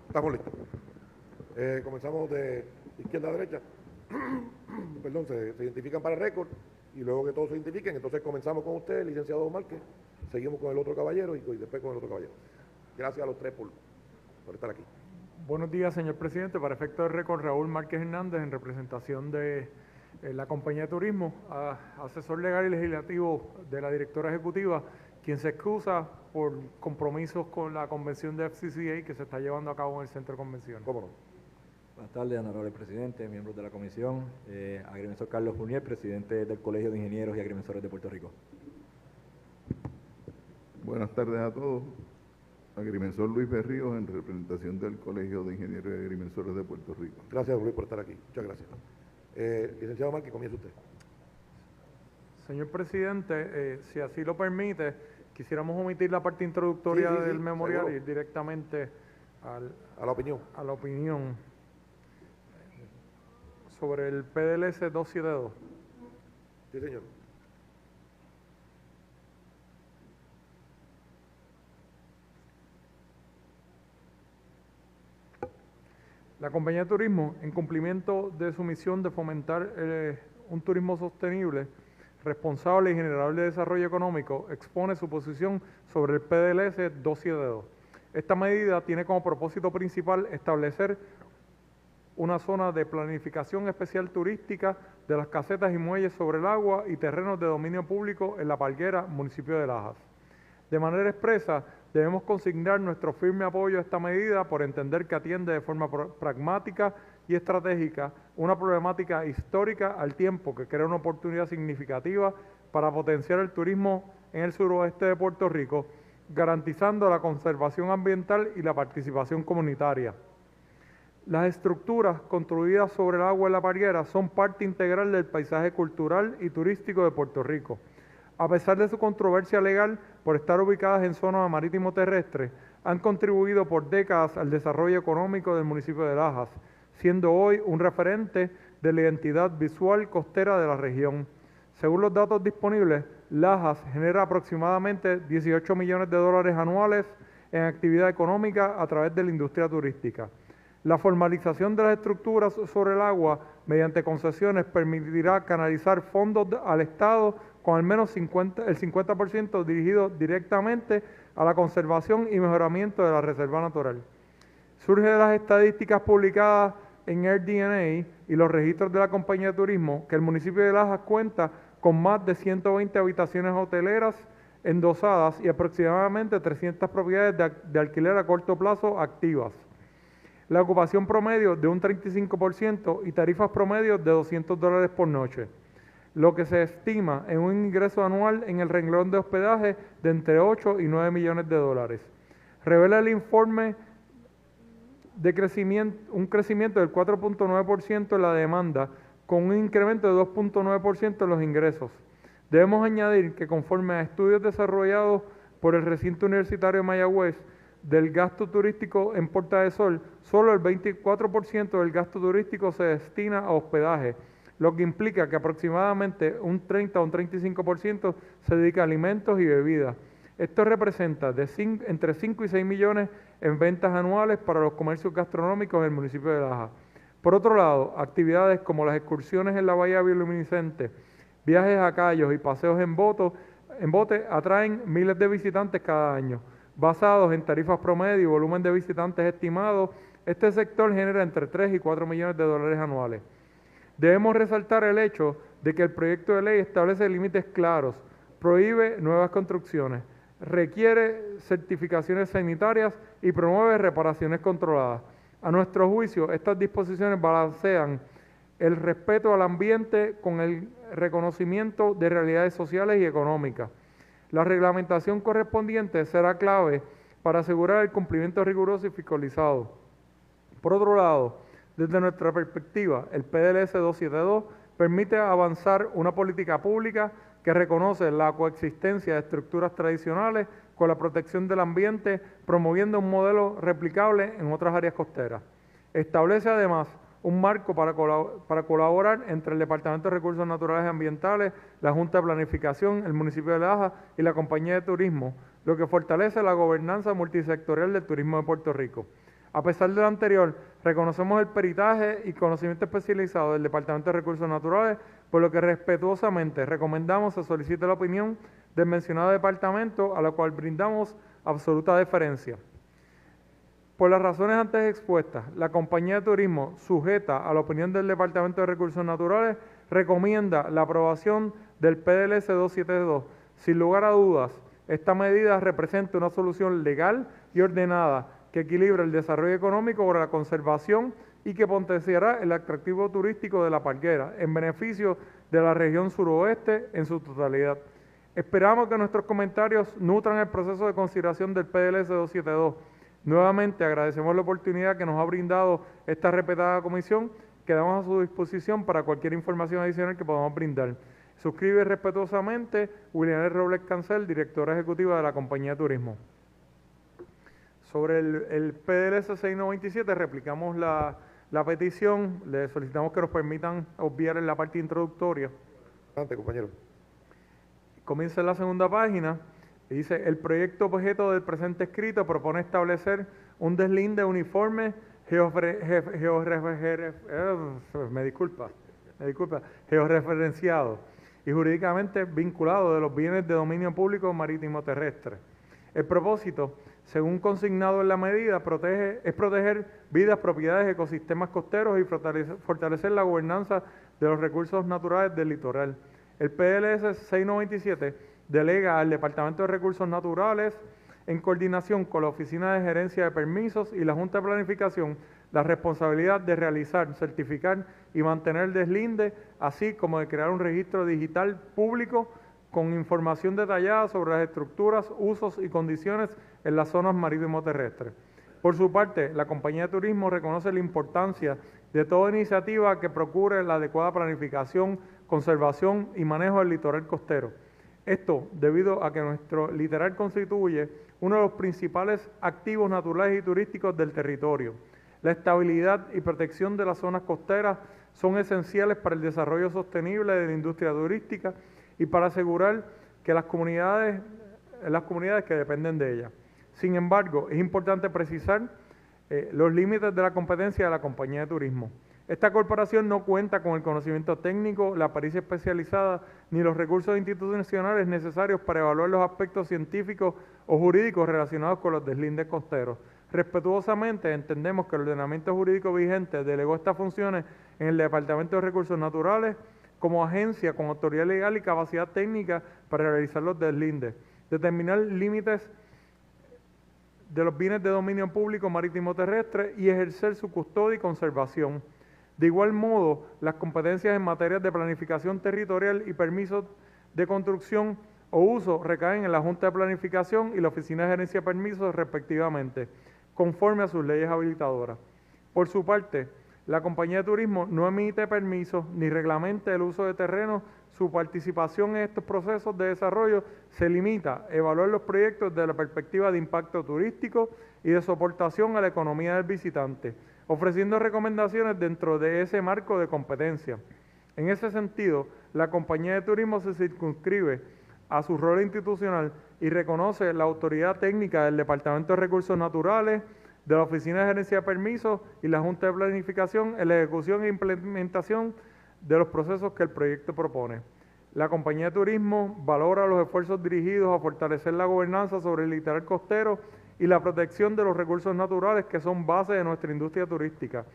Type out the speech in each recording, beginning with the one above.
Estamos listos. Comenzamos de izquierda a derecha. Perdón, se identifican para el récord y luego que todos se identifiquen, entonces comenzamos con usted, licenciado Márquez, seguimos con el otro caballero y después con el otro caballero. Gracias a los tres por estar aquí. Buenos días, señor presidente. Para efecto de récord, Raúl Márquez Hernández, en representación de la compañía de turismo, asesor legal y legislativo de la directora ejecutiva, quien se excusa por compromisos con la convención de FCCA que se está llevando a cabo en el centro de convenciones. ¿Cómo no? Buenas tardes, honorable presidente, miembros de la comisión, agrimensor Carlos Junier, presidente del Colegio de Ingenieros y Agrimensores de Puerto Rico. Buenas tardes a todos. Agrimensor Luis Berríos, en representación del Colegio de Ingenieros y Agrimensores de Puerto Rico. Gracias, Luis, por estar aquí. Muchas gracias. Licenciado Márquez, comienza usted. Señor presidente, si así lo permite, quisiéramos omitir la parte introductoria del memorial seguro. y ir directamente A la opinión. a la opinión sobre el PDLS 272. Sí, señor. La compañía de turismo, en cumplimiento de su misión de fomentar un turismo sostenible, responsable y generable de desarrollo económico, expone su posición sobre el PDLS 272. Esta medida tiene como propósito principal establecer una zona de planificación especial turística de las casetas y muelles sobre el agua y terrenos de dominio público en La Parguera, municipio de Lajas. De manera expresa, debemos consignar nuestro firme apoyo a esta medida por entender que atiende de forma pragmática y estratégica una problemática histórica al tiempo que crea una oportunidad significativa para potenciar el turismo en el suroeste de Puerto Rico, garantizando la conservación ambiental y la participación comunitaria. Las estructuras construidas sobre el agua en La Parguera son parte integral del paisaje cultural y turístico de Puerto Rico. A pesar de su controversia legal por estar ubicadas en zonas marítimo-terrestres, han contribuido por décadas al desarrollo económico del municipio de Lajas, siendo hoy un referente de la identidad visual costera de la región. Según los datos disponibles, Lajas genera aproximadamente 18 millones de dólares anuales en actividad económica a través de la industria turística. La formalización de las estructuras sobre el agua mediante concesiones permitirá canalizar fondos al Estado con al menos el 50% dirigido directamente a la conservación y mejoramiento de la reserva natural. Surge de las estadísticas publicadas en AirDNA y los registros de la compañía de turismo que el municipio de Lajas cuenta con más de 120 habitaciones hoteleras endosadas y aproximadamente 300 propiedades de alquiler a corto plazo activas. La ocupación promedio de un 35% y tarifas promedio de $200 por noche, lo que se estima en un ingreso anual en el renglón de hospedaje de entre 8 y 9 millones de dólares. Revela el informe de un crecimiento del 4.9% en la demanda, con un incremento de 2.9% en los ingresos. Debemos añadir que conforme a estudios desarrollados por el recinto universitario de Mayagüez, del gasto turístico en Puerta de Sol, solo el 24% del gasto turístico se destina a hospedaje, lo que implica que aproximadamente un 30 o un 35% se dedica a alimentos y bebidas. Esto representa entre 5 y 6 millones en ventas anuales para los comercios gastronómicos del municipio de Lajas. Por otro lado, actividades como las excursiones en la bahía bioluminiscente, viajes a Cayos y paseos en bote atraen miles de visitantes cada año. Basados en tarifas promedio y volumen de visitantes estimados, este sector genera entre 3 y 4 millones de dólares anuales. Debemos resaltar el hecho de que el proyecto de ley establece límites claros, prohíbe nuevas construcciones, requiere certificaciones sanitarias y promueve reparaciones controladas. A nuestro juicio, estas disposiciones balancean el respeto al ambiente con el reconocimiento de realidades sociales y económicas. La reglamentación correspondiente será clave para asegurar el cumplimiento riguroso y fiscalizado. Por otro lado, desde nuestra perspectiva, el PDLS 272 permite avanzar una política pública que reconoce la coexistencia de estructuras tradicionales con la protección del ambiente, promoviendo un modelo replicable en otras áreas costeras. Establece además un marco para colaborar entre el Departamento de Recursos Naturales y Ambientales, la Junta de Planificación, el municipio de Lajas y la Compañía de Turismo, lo que fortalece la gobernanza multisectorial del turismo de Puerto Rico. A pesar de lo anterior, reconocemos el peritaje y conocimiento especializado del Departamento de Recursos Naturales, por lo que respetuosamente recomendamos se solicite la opinión del mencionado departamento, a la cual brindamos absoluta deferencia. Por las razones antes expuestas, la compañía de turismo, sujeta a la opinión del Departamento de Recursos Naturales, recomienda la aprobación del PDLS 272. Sin lugar a dudas, esta medida representa una solución legal y ordenada que equilibra el desarrollo económico con la conservación y que potenciará el atractivo turístico de La Parguera en beneficio de la región suroeste en su totalidad. Esperamos que nuestros comentarios nutran el proceso de consideración del PDLS 272. Nuevamente agradecemos la oportunidad que nos ha brindado esta respetada comisión. Quedamos a su disposición para cualquier información adicional que podamos brindar. Suscribe respetuosamente William R. Robles Cancel, directora ejecutiva de la Compañía de Turismo. Sobre el PDLS 697 replicamos la petición, le solicitamos que nos permitan obviar en la parte introductoria. Adelante, compañero. Comienza en la segunda página y dice: el proyecto objeto del presente escrito propone establecer un deslinde uniforme georreferenciado y jurídicamente vinculado de los bienes de dominio público marítimo terrestre. El propósito, según consignado en la medida, es proteger vidas, propiedades, ecosistemas costeros y fortalecer la gobernanza de los recursos naturales del litoral. El PDLS 697 delega al Departamento de Recursos Naturales, en coordinación con la Oficina de Gerencia de Permisos y la Junta de Planificación, la responsabilidad de realizar, certificar y mantener el deslinde, así como de crear un registro digital público con información detallada sobre las estructuras, usos y condiciones en las zonas marítimo terrestres. Por su parte, la Compañía de Turismo reconoce la importancia de toda iniciativa que procure la adecuada planificación, conservación y manejo del litoral costero. Esto debido a que nuestro litoral constituye uno de los principales activos naturales y turísticos del territorio. La estabilidad y protección de las zonas costeras son esenciales para el desarrollo sostenible de la industria turística y para asegurar que las comunidades que dependen de ella. Sin embargo, es importante precisar los límites de la competencia de la Compañía de Turismo. Esta corporación no cuenta con el conocimiento técnico, la pericia especializada, ni los recursos institucionales necesarios para evaluar los aspectos científicos o jurídicos relacionados con los deslindes costeros. Respetuosamente entendemos que el ordenamiento jurídico vigente delegó estas funciones en el Departamento de Recursos Naturales como agencia con autoridad legal y capacidad técnica para realizar los deslindes, determinar límites de los bienes de dominio público marítimo terrestre y ejercer su custodia y conservación. De igual modo, las competencias en materia de planificación territorial y permisos de construcción o uso recaen en la Junta de Planificación y la Oficina de Gerencia de Permisos respectivamente, conforme a sus leyes habilitadoras. Por su parte, la Compañía de Turismo no emite permisos ni reglamenta el uso de terrenos. Su participación en estos procesos de desarrollo se limita a evaluar los proyectos desde la perspectiva de impacto turístico y de soportación a la economía del visitante, ofreciendo recomendaciones dentro de ese marco de competencia. En ese sentido, la Compañía de Turismo se circunscribe a su rol institucional y reconoce la autoridad técnica del Departamento de Recursos Naturales, de la Oficina de Gerencia de Permisos y la Junta de Planificación en la ejecución e implementación de los procesos que el proyecto propone. La Compañía de Turismo valora los esfuerzos dirigidos a fortalecer la gobernanza sobre el litoral costero y la protección de los recursos naturales que son base de nuestra industria turística.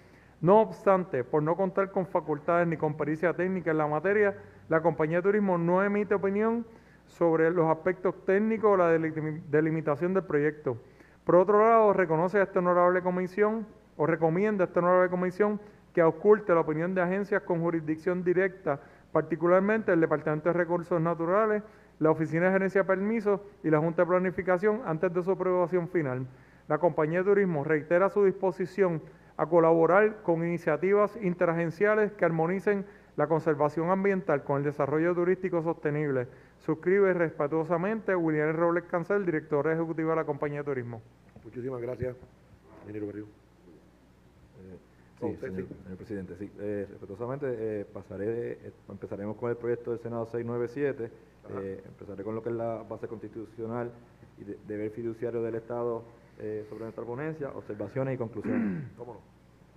No obstante, por no contar con facultades ni con pericia técnica en la materia, la Compañía de Turismo no emite opinión sobre los aspectos técnicos o la delimitación del proyecto. Por otro lado, reconoce a esta honorable comisión, o recomienda a esta honorable comisión, que ausculte la opinión de agencias con jurisdicción directa, particularmente el Departamento de Recursos Naturales, la Oficina de Gerencia de Permisos y la Junta de Planificación antes de su aprobación final. La Compañía de Turismo reitera su disposición a colaborar con iniciativas interagenciales que armonicen la conservación ambiental con el desarrollo turístico sostenible. Suscribe respetuosamente William R. Robles Cancel, director ejecutivo de la Compañía de Turismo. Muchísimas gracias, ingeniero Berrío. Sí, señor presidente, sí. Respetuosamente empezaremos con el proyecto del Senado 697. Empezaré con lo que es la base constitucional y deber fiduciario del Estado sobre nuestra ponencia, observaciones y conclusiones. ¿Cómo no?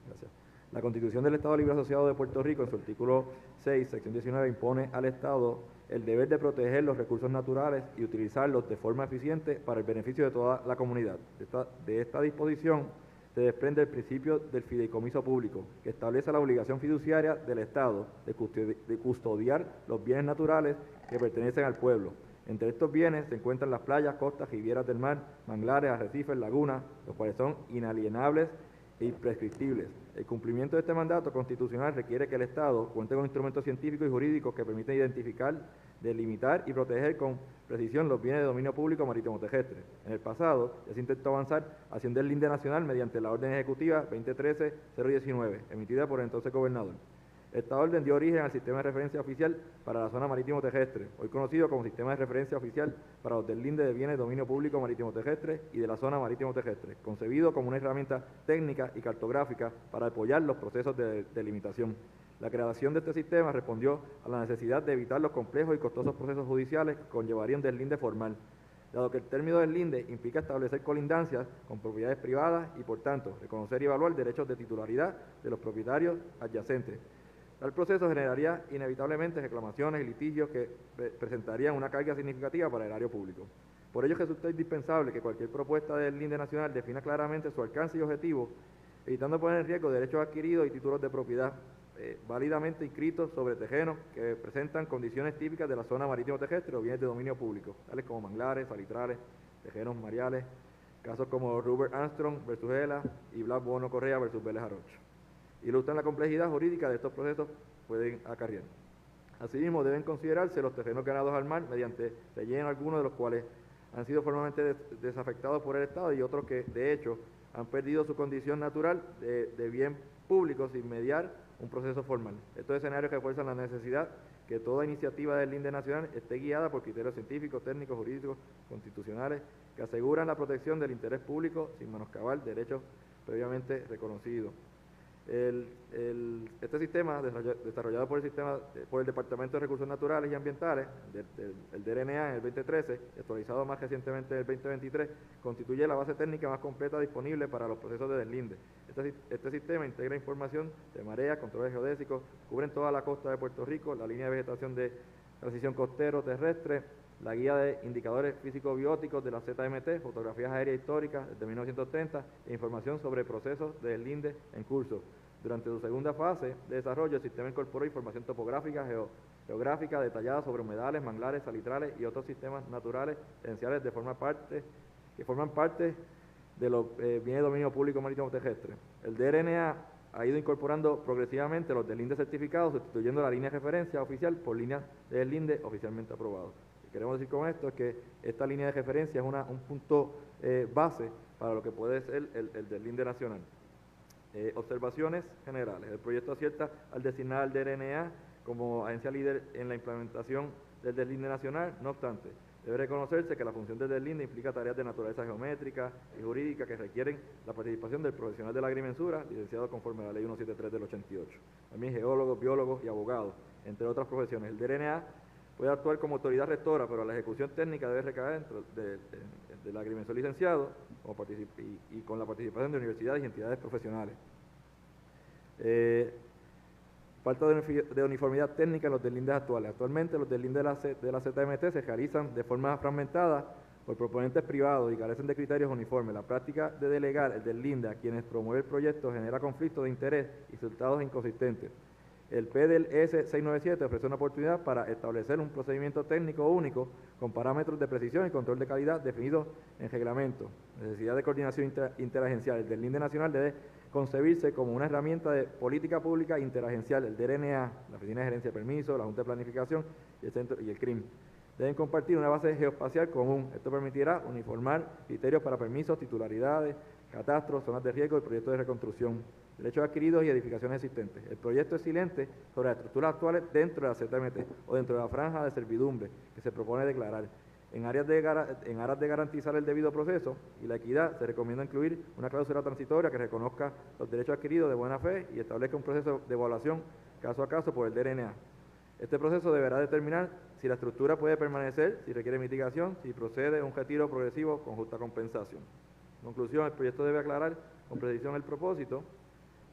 Gracias. La Constitución del Estado Libre Asociado de Puerto Rico, en su artículo 6, sección 19, impone al Estado el deber de proteger los recursos naturales y utilizarlos de forma eficiente para el beneficio de toda la comunidad. De esta disposición se desprende el principio del fideicomiso público, que establece la obligación fiduciaria del Estado de custodiar los bienes naturales que pertenecen al pueblo. Entre estos bienes se encuentran las playas, costas, rivieras del mar, manglares, arrecifes, lagunas, los cuales son inalienables e imprescriptibles. El cumplimiento de este mandato constitucional requiere que el Estado cuente con instrumentos científicos y jurídicos que permiten identificar, delimitar y proteger con precisión los bienes de dominio público marítimo terrestre. En el pasado ya se intentó avanzar haciendo el linde nacional mediante la Orden Ejecutiva 2013-019, emitida por el entonces gobernador. Esta orden dio origen al Sistema de Referencia Oficial para la Zona Marítimo Terrestre, hoy conocido como Sistema de Referencia Oficial para los deslinde de bienes de dominio público marítimo terrestre y de la Zona Marítimo Terrestre, concebido como una herramienta técnica y cartográfica para apoyar los procesos de delimitación. La creación de este sistema respondió a la necesidad de evitar los complejos y costosos procesos judiciales que conllevarían deslinde formal, dado que el término deslinde implica establecer colindancias con propiedades privadas y, por tanto, reconocer y evaluar derechos de titularidad de los propietarios adyacentes. Tal proceso generaría inevitablemente reclamaciones y litigios que presentarían una carga significativa para el erario público. Por ello resulta indispensable que cualquier propuesta del deslinde nacional defina claramente su alcance y objetivo, evitando poner en riesgo derechos adquiridos y títulos de propiedad válidamente inscritos sobre terrenos que presentan condiciones típicas de la zona marítimo terrestre o bienes de dominio público, tales como manglares, salitrales, terrenos mareales, casos como Robert Armstrong versus Gela y Blas Bono Correa versus Vélez Arocho. Ilustran la complejidad jurídica de estos procesos pueden acarrear. Asimismo, deben considerarse los terrenos ganados al mar mediante relleno, algunos de los cuales han sido formalmente desafectados por el Estado y otros que, de hecho, han perdido su condición natural de bien público sin mediar un proceso formal. Estos escenarios refuerzan la necesidad que toda iniciativa del deslinde nacional esté guiada por criterios científicos, técnicos, jurídicos, constitucionales, que aseguran la protección del interés público sin menoscabar derechos previamente reconocidos. Este sistema, desarrollado por el Departamento de Recursos Naturales y Ambientales, el DRNA en el 2013, actualizado más recientemente en el 2023, constituye la base técnica más completa disponible para los procesos de deslinde. Este sistema integra información de marea, controles geodésicos, cubren toda la costa de Puerto Rico, la línea de vegetación de transición costero-terrestre, la guía de indicadores físico-bióticos de la ZMT, fotografías aéreas históricas desde 1930 e información sobre procesos de deslinde en curso. Durante su segunda fase de desarrollo, el sistema incorporó información topográfica, geográfica detallada sobre humedales, manglares, salitrales y otros sistemas naturales esenciales que forman parte de los bienes de dominio público marítimo terrestre. El DRNA ha ido incorporando progresivamente los deslindes certificados, sustituyendo la línea de referencia oficial por líneas de deslinde oficialmente aprobados. Queremos decir con esto es que esta línea de referencia es un punto base para lo que puede ser el deslinde nacional. Observaciones generales. El proyecto acierta al designar al DRNA como agencia líder en la implementación del deslinde nacional. No obstante, debe reconocerse que la función del deslinde implica tareas de naturaleza geométrica y jurídica que requieren la participación del profesional de la agrimensura, licenciado conforme a la Ley 173 del 88. También geólogos, biólogos y abogados, entre otras profesiones. El DRNA puede actuar como autoridad rectora, pero la ejecución técnica debe recaer dentro del agrimensor licenciado y con la participación de universidades y entidades profesionales. Falta de uniformidad técnica en los deslindes actuales. Actualmente los deslindes de la ZMT se realizan de forma fragmentada por proponentes privados y carecen de criterios uniformes. La práctica de delegar el deslinde a quienes promueven el proyecto genera conflictos de interés y resultados inconsistentes. El PDLS 697 ofrece una oportunidad para establecer un procedimiento técnico único con parámetros de precisión y control de calidad definidos en reglamento. Necesidad de coordinación interagencial. El deslinde nacional debe concebirse como una herramienta de política pública interagencial. El DRNA, la Oficina de Gerencia de Permisos, la Junta de Planificación y el CRIM deben compartir una base geoespacial común. Esto permitirá uniformar criterios para permisos, titularidades, catastros, zonas de riesgo y proyectos de reconstrucción, derechos adquiridos y edificaciones existentes. El proyecto es silente sobre las estructuras actuales dentro de la ZMT o dentro de la franja de servidumbre que se propone declarar. En aras de garantizar el debido proceso y la equidad, se recomienda incluir una cláusula transitoria que reconozca los derechos adquiridos de buena fe y establezca un proceso de evaluación caso a caso por el DRNA. Este proceso deberá determinar si la estructura puede permanecer, si requiere mitigación, si procede un retiro progresivo con justa compensación. conclusión, el proyecto debe aclarar con precisión el propósito.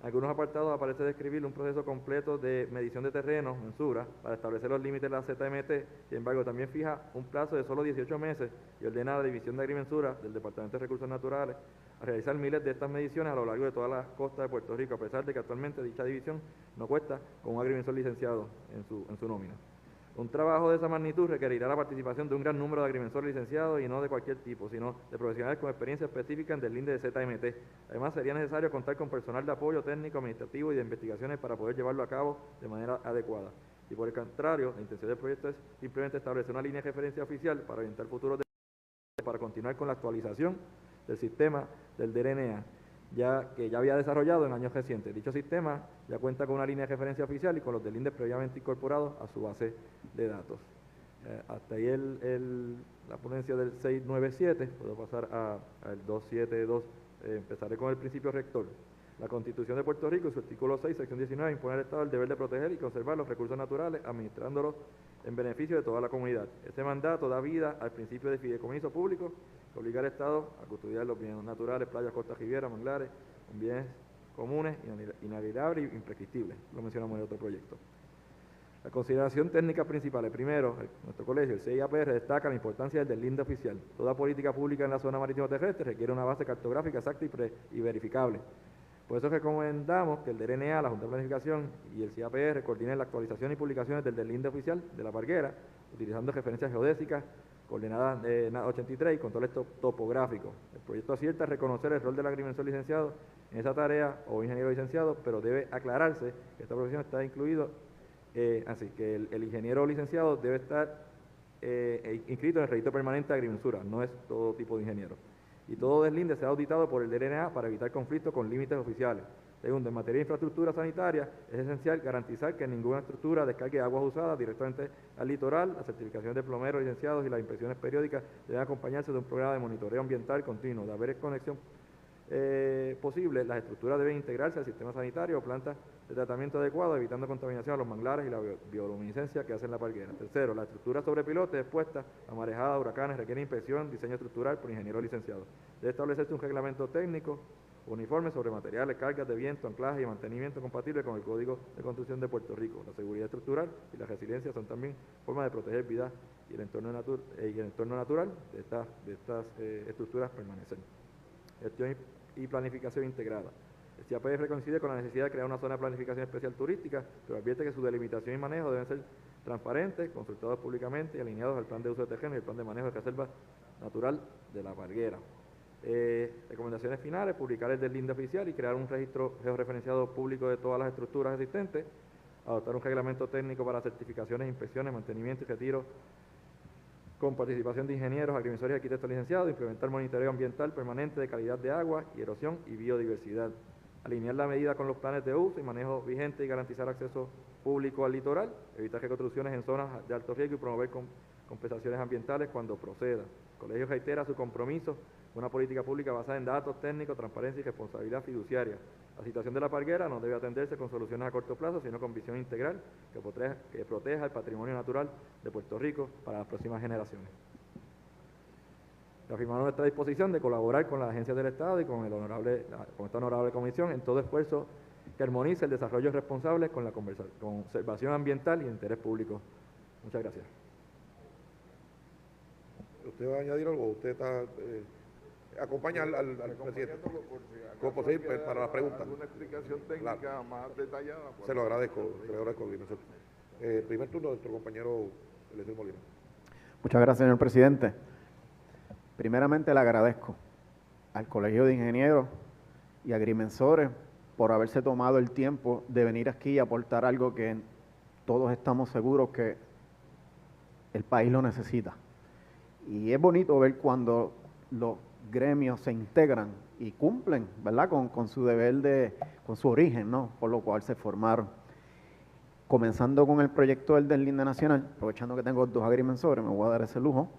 En algunos apartados aparece describir un proceso completo de medición de terreno, mensura, para establecer los límites de la ZMT. Sin embargo, también fija un plazo de solo 18 meses y ordena la división de agrimensura del Departamento de Recursos Naturales a realizar miles de estas mediciones a lo largo de todas las costas de Puerto Rico, a pesar de que actualmente dicha división no cuesta con un agrimensor licenciado en su nómina. Un trabajo de esa magnitud requerirá la participación de un gran número de agrimensores licenciados y no de cualquier tipo, sino de profesionales con experiencia específica en deslinde de ZMT. Además, sería necesario contar con personal de apoyo técnico, administrativo y de investigaciones para poder llevarlo a cabo de manera adecuada. Y por el contrario, la intención del proyecto es simplemente establecer una línea de referencia oficial para orientar futuros para continuar con la actualización del sistema del DRNA, que ya había desarrollado en años recientes. Dicho sistema ya cuenta con una línea de referencia oficial y con los deslindes previamente incorporados a su base de datos. Hasta ahí la ponencia del 697, puedo pasar al 272, empezaré con el principio rector. La Constitución de Puerto Rico, en su artículo 6, sección 19, impone al Estado el deber de proteger y conservar los recursos naturales, administrándolos en beneficio de toda la comunidad. Este mandato da vida al principio de fideicomiso público, que obliga al Estado a custodiar los bienes naturales, playas, costas, rivieras, manglares, bienes comunes, inalienables e imprescriptibles. Lo mencionamos en otro proyecto. La consideración técnica principal. Primero, nuestro colegio, el CIAPR, destaca la importancia del deslinde oficial. Toda política pública en la zona marítimo terrestre requiere una base cartográfica exacta y verificable. Por eso recomendamos que el DRNA, la Junta de Planificación y el CIAPR coordinen la actualización y publicaciones del deslinde oficial de la parguera, utilizando referencias geodésicas, coordenadas de NAT 83 y controles topográficos. El proyecto acierta a reconocer el rol del agrimensor licenciado en esa tarea o ingeniero licenciado, pero debe aclararse que esta profesión está incluido, así que el ingeniero licenciado debe estar inscrito en el registro permanente de agrimensura, no es todo tipo de ingeniero. Y todo deslinde sea auditado por el DRNA para evitar conflictos con límites oficiales. Segundo, en materia de infraestructura sanitaria, es esencial garantizar que ninguna estructura descargue aguas usadas directamente al litoral. Las certificaciones de plomeros licenciados y las inspecciones periódicas deben acompañarse de un programa de monitoreo ambiental continuo. De haber conexión posible, las estructuras deben integrarse al sistema sanitario o plantas de tratamiento adecuado, evitando contaminación a los manglares y la bioluminiscencia que hacen la parguera. Tercero, la estructura sobre pilotes expuesta a marejadas, huracanes, requiere inspección, diseño estructural por ingeniero licenciado. Debe establecerse un reglamento técnico uniforme sobre materiales, cargas de viento, anclaje y mantenimiento compatible con el Código de Construcción de Puerto Rico. La seguridad estructural y la resiliencia son también formas de proteger vida y el entorno natural de estas estructuras permanecer. Gestión y planificación integrada. El CIAPR coincide con la necesidad de crear una zona de planificación especial turística, pero advierte que su delimitación y manejo deben ser transparentes, consultados públicamente y alineados al plan de uso de terreno y el plan de manejo de reserva natural de la parguera. Recomendaciones finales: publicar el deslinde oficial y crear un registro georreferenciado público de todas las estructuras existentes, adoptar un reglamento técnico para certificaciones, inspecciones, mantenimiento y retiro con participación de ingenieros, agrimensores y arquitectos licenciados, implementar monitoreo ambiental permanente de calidad de agua y erosión y biodiversidad, alinear la medida con los planes de uso y manejo vigente y garantizar acceso público al litoral, evitar reconstrucciones en zonas de alto riesgo y promover compensaciones ambientales cuando proceda. El colegio reitera su compromiso con una política pública basada en datos técnicos, transparencia y responsabilidad fiduciaria. La situación de la parguera no debe atenderse con soluciones a corto plazo, sino con visión integral que proteja el patrimonio natural de Puerto Rico para las próximas generaciones. Reafirmamos nuestra disposición de colaborar con las agencias del Estado y con esta honorable comisión en todo esfuerzo que armonice el desarrollo responsable con la conservación ambiental y el interés público. Muchas gracias. ¿Usted va a añadir algo? ¿Usted está acompaña al presidente? Para las preguntas. Una explicación técnica más detallada. Se lo agradezco, agrimensor. Primer turno de nuestro compañero Eliezer Molina. Muchas gracias, señor presidente. Primeramente le agradezco al Colegio de Ingenieros y Agrimensores por haberse tomado el tiempo de venir aquí y aportar algo que todos estamos seguros que el país lo necesita. Y es bonito ver cuando los gremios se integran y cumplen, ¿verdad?, con su deber con su origen, ¿no?, por lo cual se formaron. Comenzando con el proyecto del deslinde nacional, aprovechando que tengo dos agrimensores, me voy a dar ese lujo.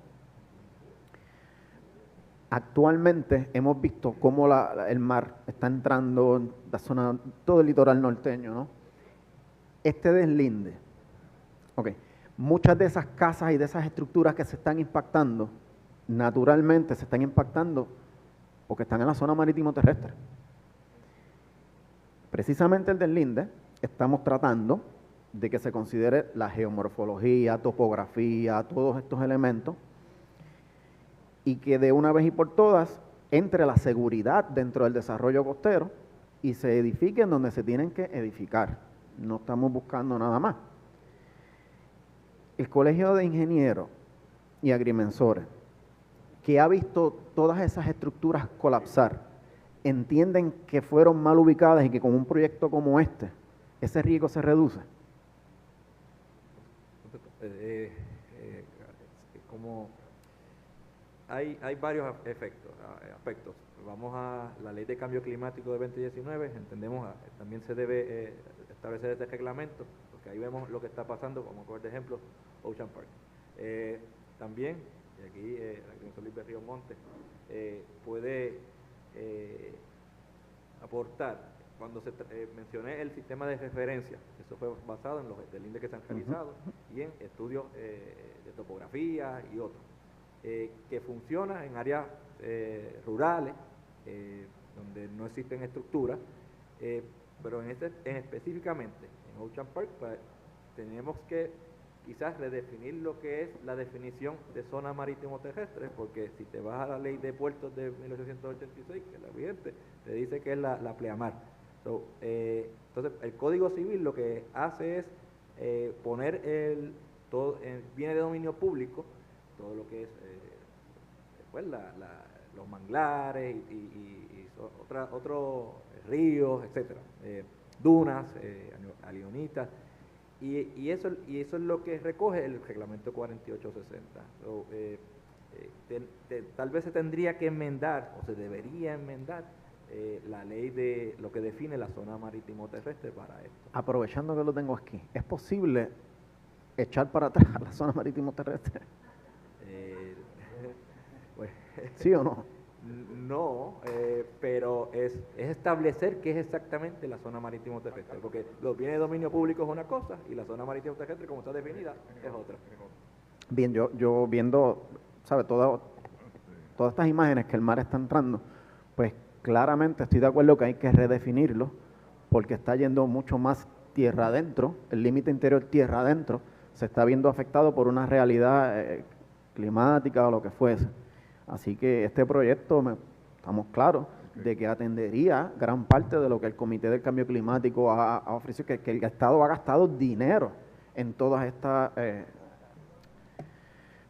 Actualmente hemos visto cómo el mar está entrando en la zona, todo el litoral norteño, ¿no? Este deslinde, muchas de esas casas y de esas estructuras que se están impactando, naturalmente se están impactando porque están en la zona marítimo terrestre. Precisamente el del Linde, estamos tratando de que se considere la geomorfología, topografía, todos estos elementos, y que de una vez y por todas entre la seguridad dentro del desarrollo costero y se edifiquen donde se tienen que edificar. No estamos buscando nada más. El Colegio de Ingenieros y Agrimensores, que ha visto todas esas estructuras colapsar, entienden que fueron mal ubicadas y que con un proyecto como este, ese riesgo se reduce. Como hay varios aspectos. Vamos a la Ley de Cambio Climático de 2019, entendemos, también se debe establecer este reglamento, porque ahí vemos lo que está pasando, como por ejemplo, Ocean Park. También, y aquí el agrimensor Luis Berrío Montes puede aportar, cuando mencioné el sistema de referencia, eso fue basado en los del Linde que se han realizado y en estudios de topografía y otros, que funciona en áreas rurales, donde no existen estructuras, pero específicamente en Ocean Park pues, tenemos que quizás redefinir lo que es la definición de zona marítimo terrestre, porque si te vas a la ley de puertos de 1886, que es la vigente, te dice que es la pleamar. Entonces, el Código Civil lo que hace es poner viene de dominio público, todo lo que es pues los manglares y otros ríos, etcétera, dunas, alionitas, y eso es lo que recoge el reglamento 4860. Tal vez se tendría que enmendar, o se debería enmendar, la ley de lo que define la zona marítimo terrestre para esto. Aprovechando que lo tengo aquí, ¿es posible echar para atrás la zona marítimo terrestre? Pues, ¿Sí o no? No, pero es establecer qué es exactamente la zona marítimo terrestre, porque los bienes de dominio público es una cosa y la zona marítimo terrestre, como está definida, es otra. Bien, yo viendo, ¿sabe? Todas estas imágenes que el mar está entrando, pues claramente estoy de acuerdo que hay que redefinirlo, porque está yendo mucho más tierra adentro, el límite interior tierra adentro, se está viendo afectado por una realidad climática o lo que fuese. Así que este proyecto, estamos claros de que atendería gran parte de lo que el Comité del Cambio Climático ha ofrecido, que el Estado ha gastado dinero en todas estas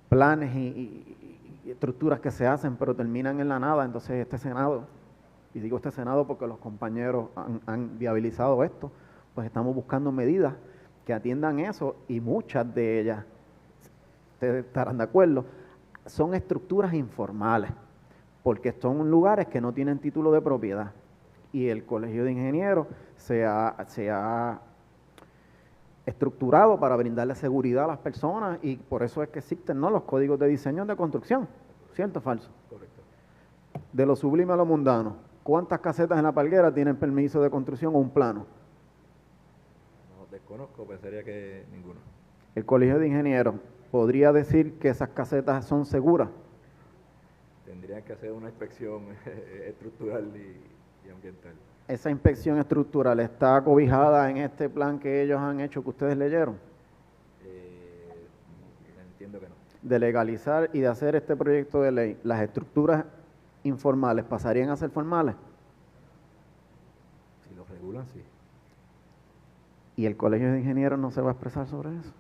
planes y estructuras que se hacen, pero terminan en la nada. Entonces este Senado, y digo este Senado porque los compañeros han viabilizado esto, pues estamos buscando medidas que atiendan eso, y muchas de ellas, ustedes estarán de acuerdo, son estructuras informales, porque son lugares que no tienen título de propiedad, y el Colegio de Ingenieros se ha estructurado para brindarle seguridad a las personas, y por eso es que existen, ¿no?, los códigos de diseño de construcción. ¿Cierto o falso? Correcto. De lo sublime a lo mundano, ¿cuántas casetas en La Palguera tienen permiso de construcción o un plano? No desconozco, pensaría que ninguno. El Colegio de Ingenieros podría decir que esas casetas son seguras. Tendrían que hacer una inspección estructural y ambiental. ¿Esa inspección estructural está cobijada en este plan que ellos han hecho, que ustedes leyeron? Entiendo que no. De legalizar y de hacer este proyecto de ley, ¿las estructuras informales pasarían a ser formales? Si lo regulan, sí. ¿Y el Colegio de Ingenieros no se va a expresar sobre eso?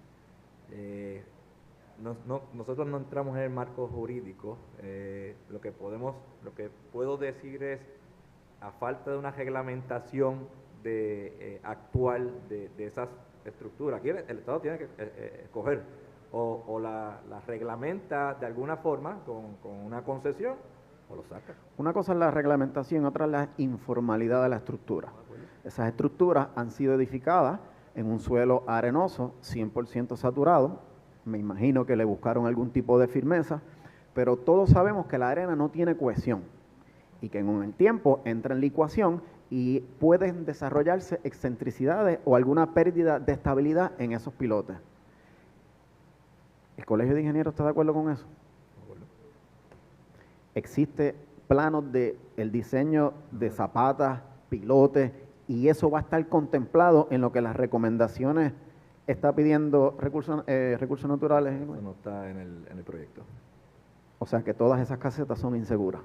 Nosotros no entramos en el marco jurídico. Lo que puedo decir es, a falta de una reglamentación actual de esas estructuras, aquí el Estado tiene que escoger o la reglamenta de alguna forma con una concesión o lo saca. Una cosa es la reglamentación, otra es la informalidad de la estructura. Esas estructuras han sido edificadas en un suelo arenoso, 100% saturado. Me imagino que le buscaron algún tipo de firmeza, pero todos sabemos que la arena no tiene cohesión y que en el tiempo entra en licuación y pueden desarrollarse excentricidades o alguna pérdida de estabilidad en esos pilotes. ¿El Colegio de Ingenieros está de acuerdo con eso? ¿Existe planos de el diseño de zapatas, pilotes, y eso va a estar contemplado en lo que las recomendaciones está pidiendo recursos naturales. Eso no está en el proyecto. O sea que todas esas casetas son inseguras.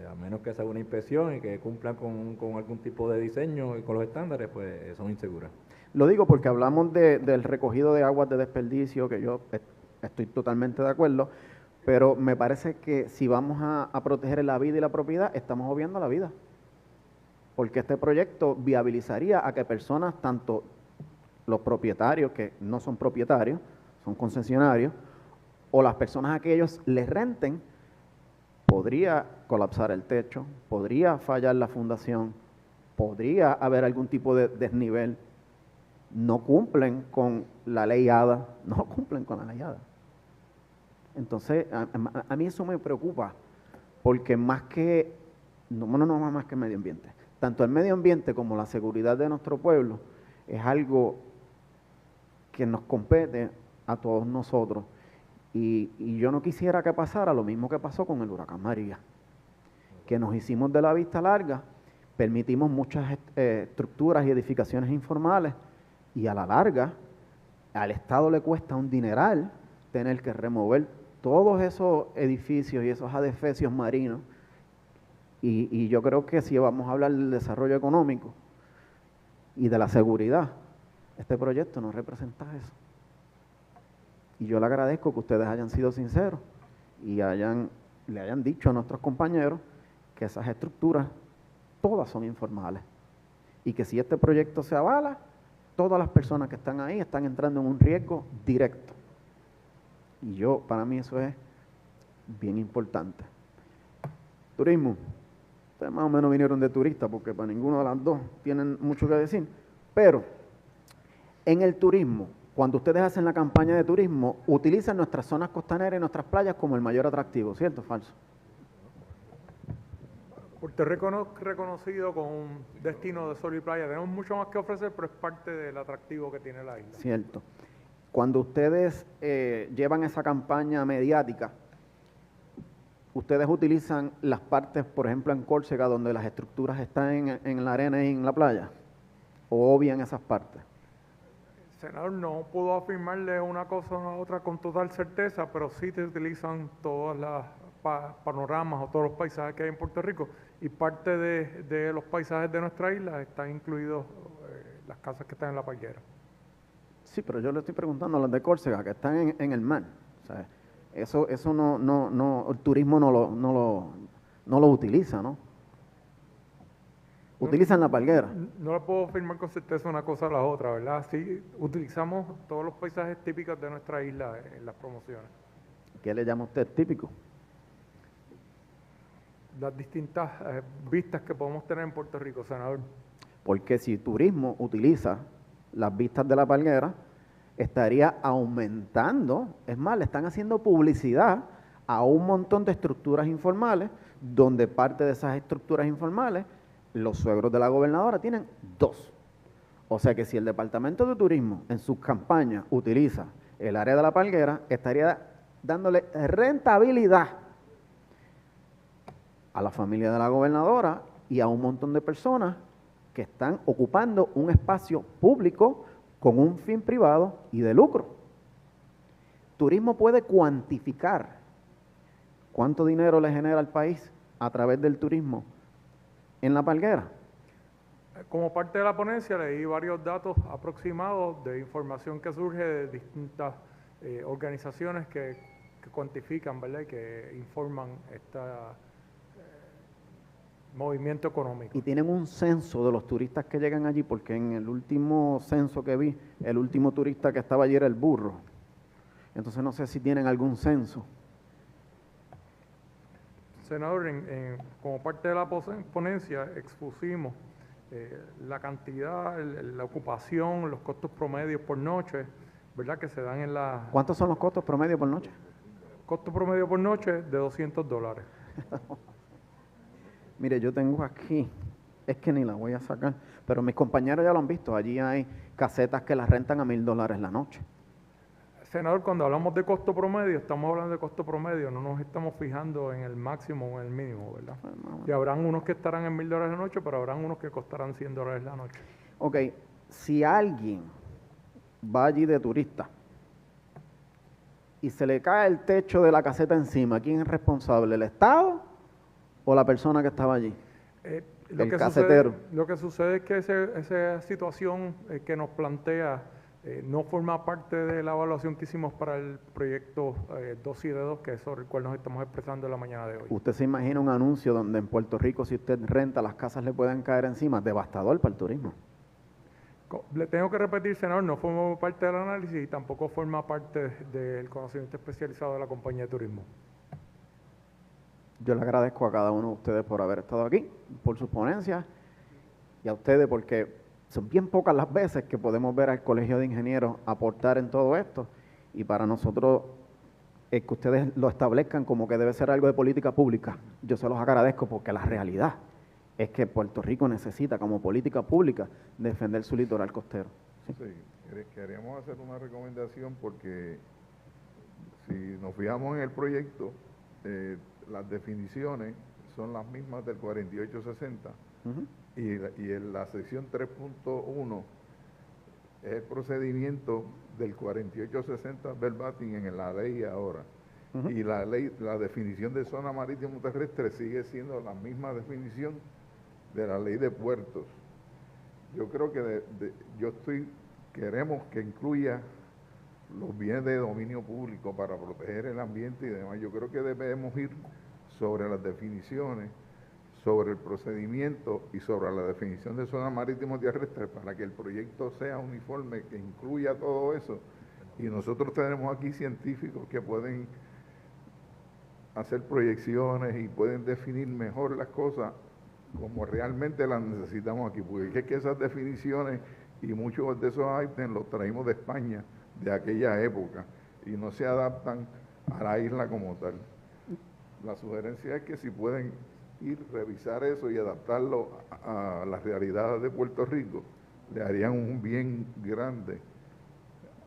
A menos que se haga una inspección y que cumplan con algún tipo de diseño y con los estándares, pues son inseguras. Lo digo porque hablamos del recogido de aguas de desperdicio, que yo estoy totalmente de acuerdo, pero me parece que si vamos a proteger la vida y la propiedad, estamos obviando la vida. Porque este proyecto viabilizaría a que personas, tanto los propietarios, que no son propietarios, son concesionarios, o las personas a que ellos les renten, podría colapsar el techo, podría fallar la fundación, podría haber algún tipo de desnivel. No cumplen con la ley ADA, no cumplen con la ley ADA. Entonces, a mí eso me preocupa, porque más que el medio ambiente, tanto el medio ambiente como la seguridad de nuestro pueblo es algo que nos compete a todos nosotros. Y yo no quisiera que pasara lo mismo que pasó con el huracán María, que nos hicimos de la vista larga, permitimos muchas estructuras y edificaciones informales, y a la larga al Estado le cuesta un dineral tener que remover todos esos edificios y esos adefesios marinos. Y yo creo que si vamos a hablar del desarrollo económico y de la seguridad, este proyecto no representa eso. Y yo le agradezco que ustedes hayan sido sinceros y le hayan dicho a nuestros compañeros que esas estructuras todas son informales. Y que si este proyecto se avala, todas las personas que están ahí están entrando en un riesgo directo. Y para mí eso es bien importante. Turismo. Ustedes más o menos vinieron de turistas porque para ninguno de las dos tienen mucho que decir. Pero en el turismo, cuando ustedes hacen la campaña de turismo, utilizan nuestras zonas costaneras y nuestras playas como el mayor atractivo, ¿cierto o falso? Puerto Rico es reconocido como un destino de sol y playa. Tenemos mucho más que ofrecer, pero es parte del atractivo que tiene la isla. Cierto. Cuando ustedes llevan esa campaña mediática, ustedes utilizan las partes, por ejemplo, en Córcega, donde las estructuras están en la arena y en la playa, o obvian esas partes. Senador, no puedo afirmarle una cosa o otra con total certeza, pero sí se utilizan todas las panoramas o todos los paisajes que hay en Puerto Rico, y parte de los paisajes de nuestra isla están incluidos las casas que están en la palguera. Sí, pero yo le estoy preguntando a las de Córcega, que están en el mar. O sea, eso el turismo no lo utiliza, ¿no? Utilizan la palguera. No le puedo afirmar con certeza una cosa a la otra, ¿verdad? Sí, utilizamos todos los paisajes típicos de nuestra isla en las promociones. ¿Qué le llama usted típico? Las distintas vistas que podemos tener en Puerto Rico, senador. Porque si turismo utiliza las vistas de la palguera, estaría aumentando, es más, le están haciendo publicidad a un montón de estructuras informales, donde parte de esas estructuras informales, los suegros de la gobernadora tienen 2. O sea que si el Departamento de Turismo en sus campañas utiliza el área de la palguera, estaría dándole rentabilidad a la familia de la gobernadora y a un montón de personas que están ocupando un espacio público con un fin privado y de lucro. Turismo puede cuantificar cuánto dinero le genera al país a través del turismo en la palguera. Como parte de la ponencia leí varios datos aproximados de información que surge de distintas organizaciones que cuantifican, ¿verdad? Y que informan este movimiento económico. Y tienen un censo de los turistas que llegan allí, porque en el último censo que vi, el último turista que estaba allí era el burro. Entonces no sé si tienen algún censo. Senador, como parte de la ponencia expusimos la cantidad, la ocupación, los costos promedios por noche, ¿verdad? Que se dan en la... ¿Cuántos son los costos promedio por noche? Costo promedio por noche de $200. Mire, yo tengo aquí, es que ni la voy a sacar, pero mis compañeros ya lo han visto, allí hay casetas que las rentan a $1,000 la noche. Senador, cuando hablamos de costo promedio, estamos hablando de costo promedio, no nos estamos fijando en el máximo o en el mínimo, ¿verdad? Y habrán unos que estarán en $1,000 la noche, pero habrán unos que costarán $100 la noche. Ok, si alguien va allí de turista y se le cae el techo de la caseta encima, ¿quién es responsable? ¿El Estado o la persona que estaba allí? El casetero. Lo que sucede es que esa situación que nos plantea no forma parte de la evaluación que hicimos para el proyecto 2 y D2, que es sobre el cual nos estamos expresando en la mañana de hoy. ¿Usted se imagina un anuncio donde en Puerto Rico, si usted renta, las casas le pueden caer encima? Devastador para el turismo. Le tengo que repetir, senador, no forma parte del análisis y tampoco forma parte del conocimiento especializado de la compañía de turismo. Yo le agradezco a cada uno de ustedes por haber estado aquí, por sus ponencias, y a ustedes porque son bien pocas las veces que podemos ver al Colegio de Ingenieros aportar en todo esto, y para nosotros que ustedes lo establezcan como que debe ser algo de política pública, yo se los agradezco porque la realidad es que Puerto Rico necesita como política pública defender su litoral costero. Sí, queríamos hacer una recomendación porque si nos fijamos en el proyecto, las definiciones son las mismas del 4860 y en la sección 3.1 es el procedimiento del 4860 verbatim en la ley ahora. Y la ley, la definición de zona marítimo terrestre sigue siendo la misma definición de la ley de puertos. Yo creo que queremos que incluya los bienes de dominio público para proteger el ambiente y demás. Yo creo que debemos ir sobre las definiciones, sobre el procedimiento y sobre la definición de zona marítimo terrestre para que el proyecto sea uniforme, que incluya todo eso. Y nosotros tenemos aquí científicos que pueden hacer proyecciones y pueden definir mejor las cosas como realmente las necesitamos aquí, porque es que esas definiciones y muchos de esos ítems los traímos de España, de aquella época, y no se adaptan a la isla como tal. La sugerencia es que si pueden revisar eso y adaptarlo a las realidades de Puerto Rico, le harían un bien grande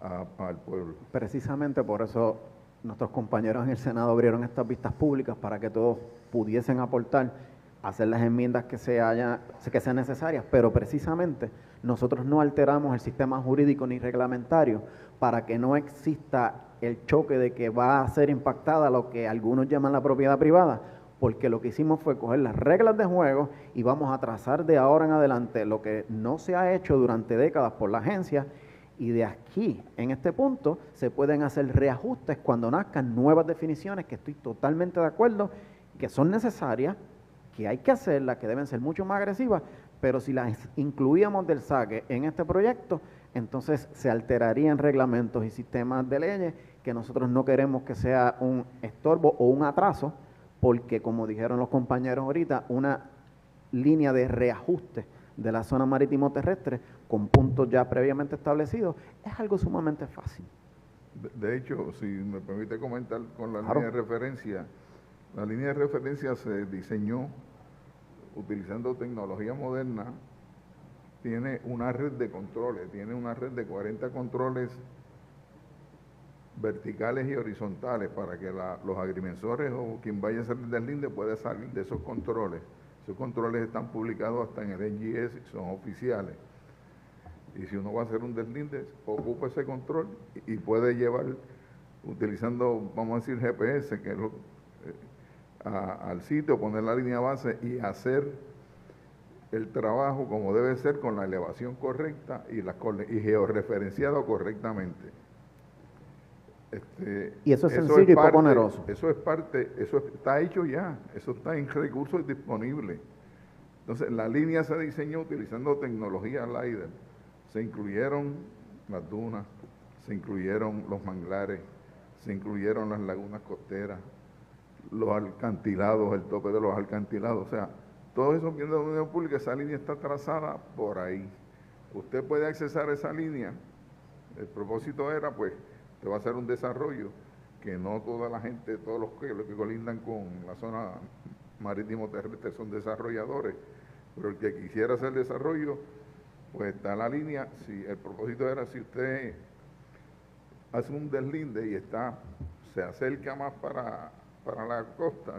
al pueblo. Precisamente por eso nuestros compañeros en el Senado abrieron estas vistas públicas para que todos pudiesen aportar, hacer las enmiendas que sean necesarias, pero precisamente nosotros no alteramos el sistema jurídico ni reglamentario para que no exista el choque de que va a ser impactada lo que algunos llaman la propiedad privada, porque lo que hicimos fue coger las reglas de juego y vamos a trazar de ahora en adelante lo que no se ha hecho durante décadas por la agencia, y de aquí, en este punto, se pueden hacer reajustes cuando nazcan nuevas definiciones, que estoy totalmente de acuerdo, que son necesarias, que hay que hacerlas, que deben ser mucho más agresivas, pero si las incluíamos del saque en este proyecto, entonces se alterarían reglamentos y sistemas de leyes que nosotros no queremos que sea un estorbo o un atraso, porque como dijeron los compañeros ahorita, una línea de reajuste de la zona marítimo terrestre con puntos ya previamente establecidos es algo sumamente fácil. De hecho, si me permite comentar con la Claro. línea de referencia, la línea de referencia se diseñó utilizando tecnología moderna, tiene una red de controles, tiene una red de 40 controles verticales y horizontales para que los agrimensores o quien vaya a hacer el deslinde pueda salir de esos controles. Esos controles están publicados hasta en el NGS y son oficiales. Y si uno va a hacer un deslinde, ocupa ese control y puede llevar, utilizando, vamos a decir, GPS, que es al sitio, poner la línea base y hacer el trabajo como debe ser, con la elevación correcta y georreferenciado correctamente. Y eso es sencillo y poco oneroso. Eso está hecho ya, eso está en recursos disponibles. Entonces, la línea se diseñó utilizando tecnología LiDAR. Se incluyeron las dunas, se incluyeron los manglares, se incluyeron las lagunas costeras, los alcantilados, el tope de los alcantilados. O sea, todos esos bienes de dominio público, esa línea está trazada por ahí. Usted puede accesar a esa línea. El propósito era, pues, te va a hacer un desarrollo que no toda la gente, todos los que colindan con la zona marítimo terrestre son desarrolladores, pero el que quisiera hacer desarrollo, pues está la línea. Si el propósito era, si usted hace un deslinde y se acerca más para la costa,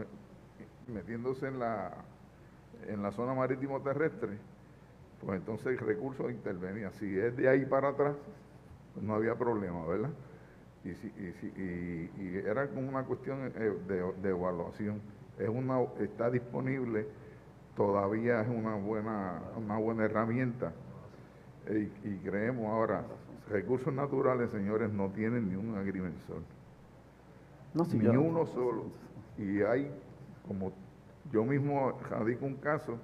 metiéndose en la zona marítimo terrestre, pues entonces el recurso intervenía. Si es de ahí para atrás, pues no había problema, ¿verdad? Y era como una cuestión de evaluación. Está disponible, todavía es una buena herramienta. Y creemos ahora, recursos naturales, señores, no tienen ni un agrimensor. No, sí, Ni uno solo. Y hay, como yo mismo radico un caso,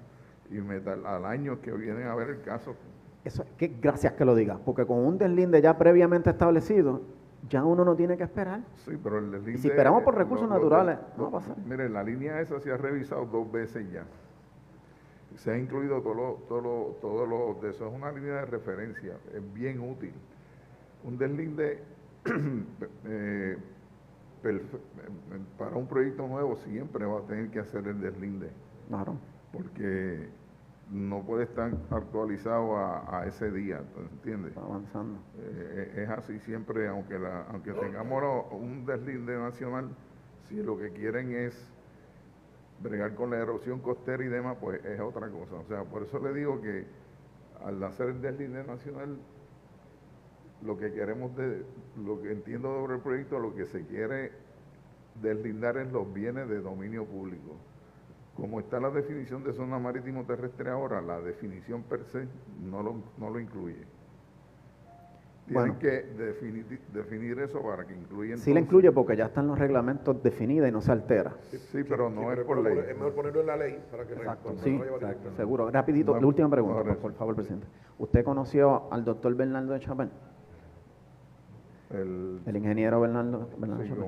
y al año que vienen a ver el caso. Eso, gracias que lo digas, porque con un deslinde ya previamente establecido, ya uno no tiene que esperar. Sí, pero el deslinde... Y si esperamos por recursos naturales, no va a pasar. Mire, la línea esa se ha revisado 2 veces ya. Se ha incluido todo lo de eso. Es una línea de referencia, es bien útil. Un deslinde para un proyecto nuevo siempre va a tener que hacer el deslinde. Claro. Porque no puede estar actualizado a ese día, ¿entiendes? Está avanzando. Es así siempre, aunque tengamos un deslinde nacional, si lo que quieren es bregar con la erosión costera y demás, pues es otra cosa. O sea, por eso le digo que al hacer el deslinde nacional, lo que entiendo sobre el proyecto, lo que se quiere deslindar es los bienes de dominio público. Como está la definición de zona marítimo terrestre ahora, la definición per se no lo incluye. Tienen que definir eso para que incluya. Sí la incluye porque ya están los reglamentos definidos y no se altera. Sí, pero no es por ley. Es mejor ponerlo en la ley para que... Exacto, sí, seguro. Rapidito, la última pregunta, por favor, presidente. ¿Usted conoció al doctor Bernardo de Chapel? El ingeniero Bernardo Chapel.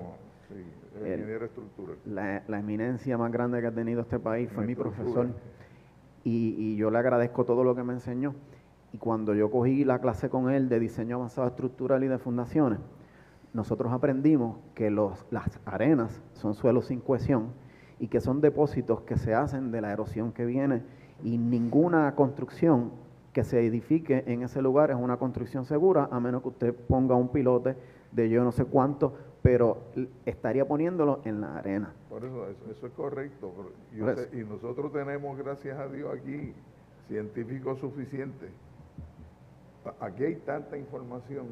Sí, el ingeniero estructural. La eminencia más grande que ha tenido este país fue mi profesor y yo le agradezco todo lo que me enseñó. Y cuando yo cogí la clase con él de diseño avanzado estructural y de fundaciones, nosotros aprendimos que las arenas son suelos sin cohesión y que son depósitos que se hacen de la erosión que viene, y ninguna construcción que se edifique en ese lugar es una construcción segura, a menos que usted ponga un pilote de yo no sé cuánto, pero estaría poniéndolo en la arena. Por eso es correcto. Y nosotros tenemos, gracias a Dios, aquí científicos suficientes. Aquí hay tanta información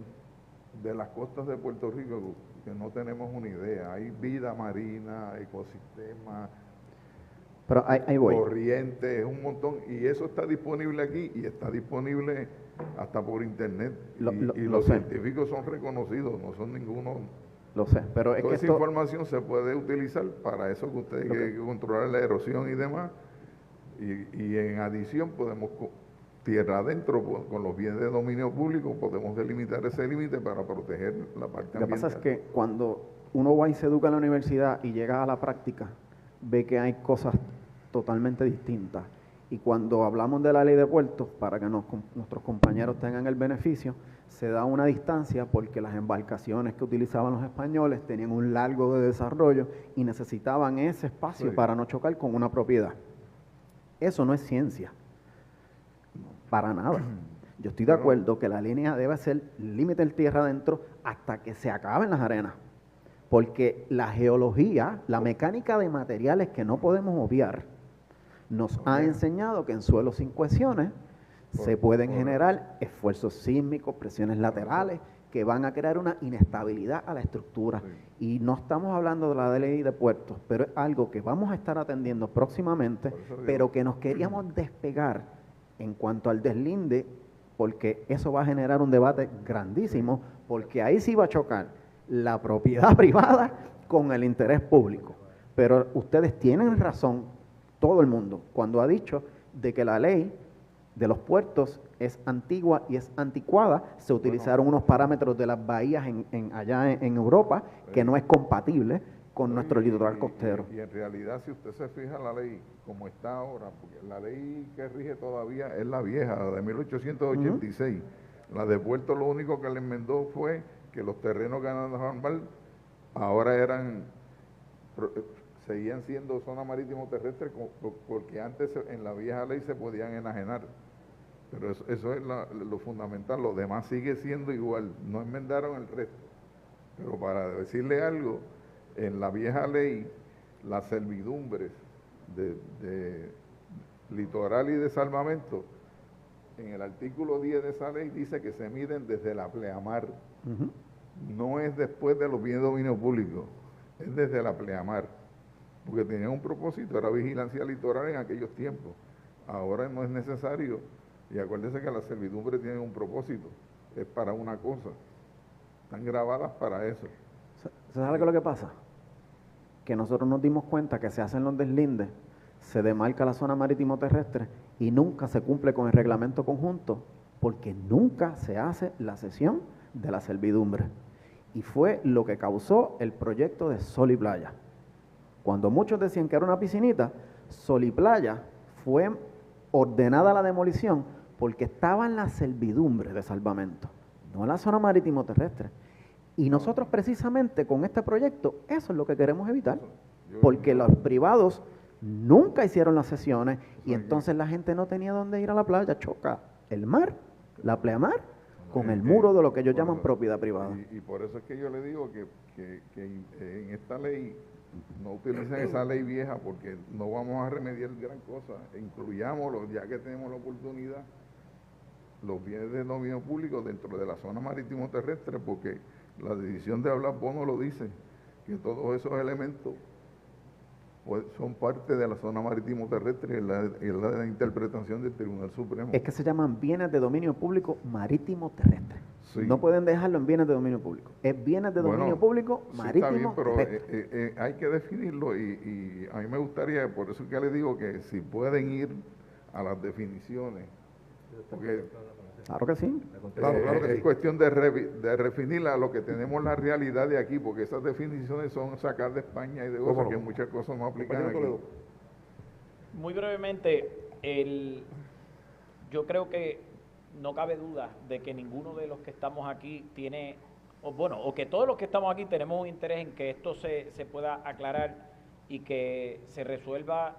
de las costas de Puerto Rico que no tenemos una idea. Hay vida marina, ecosistemas, pero ahí voy. Corrientes, un montón. Y eso está disponible aquí y está disponible hasta por internet. Y los científicos son reconocidos, no son ninguno. Lo sé, pero es toda que esa información se puede utilizar para eso que usted quiere controlar la erosión y demás. Y en adición podemos, tierra adentro, con los bienes de dominio público, podemos delimitar ese límite para proteger la parte ambiental. Lo que pasa es que cuando uno va y se educa en la universidad y llega a la práctica, ve que hay cosas totalmente distintas. Y cuando hablamos de la ley de puertos, para que nuestros compañeros tengan el beneficio, se da una distancia porque las embarcaciones que utilizaban los españoles tenían un largo de desarrollo y necesitaban ese espacio para no chocar con una propiedad. Eso no es ciencia, para nada. Yo estoy de acuerdo que la línea debe ser límite en tierra adentro hasta que se acaben las arenas, porque la geología, la mecánica de materiales que no podemos obviar, nos ha enseñado que en suelos sin cohesiones se pueden generar esfuerzos sísmicos, presiones laterales, que van a crear una inestabilidad a la estructura. Y no estamos hablando de la ley de puertos, pero es algo que vamos a estar atendiendo próximamente, pero que nos queríamos despegar en cuanto al deslinde, porque eso va a generar un debate grandísimo, porque ahí sí va a chocar la propiedad privada con el interés público. Pero ustedes tienen razón, todo el mundo, cuando ha dicho de que la ley de los puertos es antigua y es anticuada. Se utilizaron unos parámetros de las bahías allá en Europa que no es compatible con nuestro litoral costero. Y en realidad, si usted se fija la ley como está ahora, porque la ley que rige todavía es la vieja, la de 1886. La de puertos lo único que le enmendó fue que los terrenos ganados mal ahora seguían siendo zona marítimo terrestre, porque antes en la vieja ley se podían enajenar. Pero eso es lo fundamental, lo demás sigue siendo igual, no enmendaron el resto. para decirle algo, en la vieja ley, las servidumbres de litoral y de salvamento, en el artículo 10 de esa ley dice que se miden desde la pleamar. No es después de los bienes de dominio público, es desde la pleamar, porque tenía un propósito, era vigilancia litoral en aquellos tiempos. Ahora no es necesario, y acuérdense que las servidumbres tienen un propósito, es para una cosa, están grabadas para eso. ¿Sabes qué es lo que pasa? Que nosotros nos dimos cuenta que se hacen los deslindes, se demarca la zona marítimo terrestre y nunca se cumple con el reglamento conjunto, porque nunca se hace la cesión de la servidumbre. Y fue lo que causó el proyecto de Sol y Playa. Cuando muchos decían que era una piscinita, Sol y Playa fue ordenada la demolición porque estaban las servidumbres de salvamento, no la zona marítimo terrestre. Y nosotros precisamente con este proyecto, eso es lo que queremos evitar, porque los privados nunca hicieron las sesiones y entonces la gente no tenía dónde ir a la playa, choca el mar, la pleamar, con el muro de lo que ellos llaman propiedad privada. Y por eso es que yo le digo que en esta ley no utilicen esa ley vieja, porque no vamos a remediar gran cosa. Incluyámoslo, ya que tenemos la oportunidad, los bienes de dominio público dentro de la zona marítimo terrestre, porque la decisión de hablar Bono lo dice, que todos esos elementos pues, son parte de la zona marítimo terrestre y la interpretación del Tribunal Supremo. Es que se llaman bienes de dominio público marítimo terrestre. Sí. No pueden dejarlo en bienes de dominio público. Es bienes de dominio público marítimo sí, está bien, pero terrestre. hay que definirlo y a mí me gustaría, por eso es que le digo que si pueden ir a las definiciones, porque Claro que sí. Claro que es sí. cuestión de refinirla a lo que tenemos la realidad de aquí, porque esas definiciones son sacar de España y de ¿Cómo cosas no? que muchas cosas no aplican Compañero aquí. Toledo. Muy brevemente, yo creo que no cabe duda de que ninguno de los que estamos aquí tiene, o que todos los que estamos aquí tenemos un interés en que esto se pueda aclarar y que se resuelva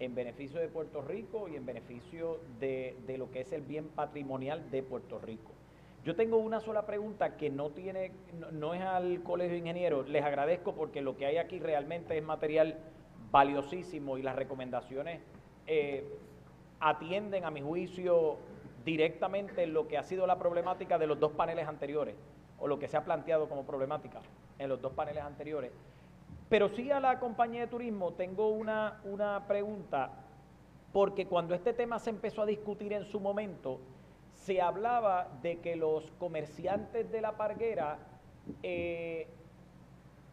en beneficio de Puerto Rico y en beneficio de lo que es el bien patrimonial de Puerto Rico. Yo tengo una sola pregunta que no es al Colegio de Ingenieros. Les agradezco porque lo que hay aquí realmente es material valiosísimo y las recomendaciones atienden, a mi juicio, directamente lo que ha sido la problemática de los dos paneles anteriores, o lo que se ha planteado como problemática en los dos paneles anteriores. Pero sí a la compañía de turismo tengo una pregunta, porque cuando este tema se empezó a discutir en su momento, se hablaba de que los comerciantes de la Parguera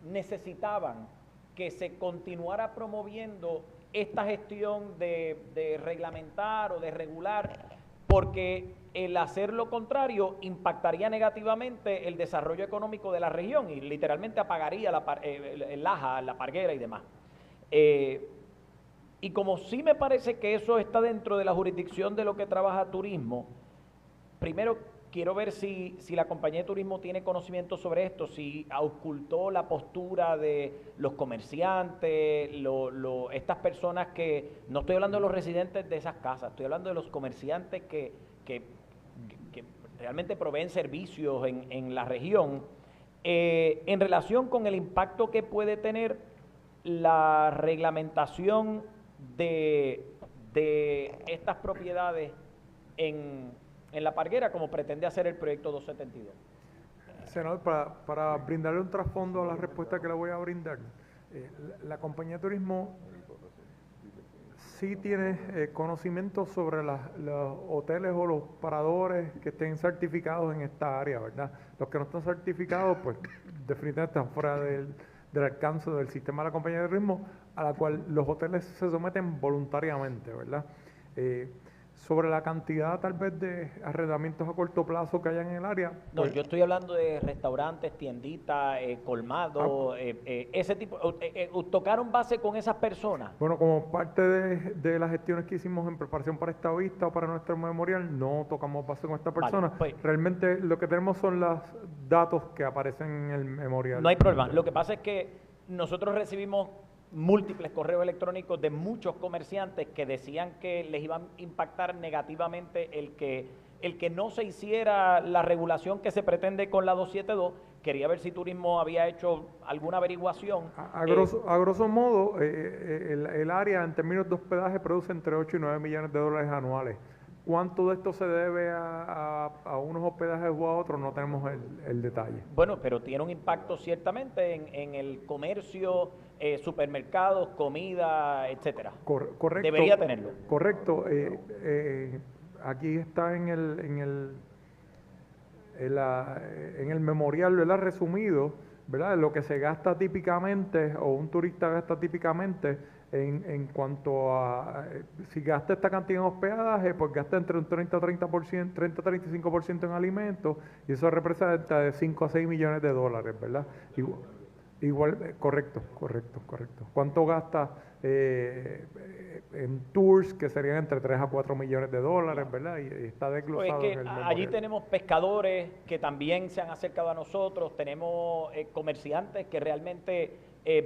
necesitaban que se continuara promoviendo esta gestión de reglamentar o de regular, porque el hacer lo contrario impactaría negativamente el desarrollo económico de la región y literalmente apagaría el Laja, la Parguera y demás. Y como sí me parece que eso está dentro de la jurisdicción de lo que trabaja turismo, primero quiero ver si la compañía de turismo tiene conocimiento sobre esto, si auscultó la postura de los comerciantes, estas personas que, no estoy hablando de los residentes de esas casas, estoy hablando de los comerciantes que realmente proveen servicios en la región, en relación con el impacto que puede tener la reglamentación de estas propiedades en la Parguera, como pretende hacer el proyecto 272. Senador, para brindarle un trasfondo a la respuesta que le voy a brindar, la compañía de turismo sí tiene conocimiento sobre los hoteles o los paradores que estén certificados en esta área, ¿verdad? Los que no están certificados, pues definitivamente están fuera del alcance del sistema de la compañía de turismo, a la cual los hoteles se someten voluntariamente, ¿verdad? Sobre la cantidad tal vez de arrendamientos a corto plazo que hayan en el área. No, pues, yo estoy hablando de restaurantes, tienditas, colmados, ese tipo. ¿Tocaron base con esas personas? Bueno, como parte de las gestiones que hicimos en preparación para esta vista o para nuestro memorial, no tocamos base con esta persona. Vale, pues, realmente lo que tenemos son los datos que aparecen en el memorial. No hay problema. Lo que pasa es que nosotros recibimos múltiples correos electrónicos de muchos comerciantes que decían que les iba a impactar negativamente el que no se hiciera la regulación que se pretende con la 272, quería ver si Turismo había hecho alguna averiguación. A grosso modo, el área en términos de hospedaje produce entre 8 y 9 millones de dólares anuales. ¿Cuánto de esto se debe a unos hospedajes o a otros? No tenemos el detalle. Bueno, pero tiene un impacto ciertamente en el comercio, supermercados, comida, etcétera. Correcto. Debería tenerlo. Correcto. Aquí está en el memorial, ¿verdad?, resumido, ¿verdad?, lo que se gasta típicamente o un turista gasta típicamente en cuanto a, si gasta esta cantidad en hospedaje, pues gasta entre un 30-35% en alimentos, y eso representa de 5 a 6 millones de dólares, ¿verdad? Igual, correcto. ¿Cuánto gasta en tours, que serían entre 3 a 4 millones de dólares, ¿verdad? Y está desglosado Pues es que en el memorial. allí tenemos pescadores que también se han acercado a nosotros, tenemos comerciantes que realmente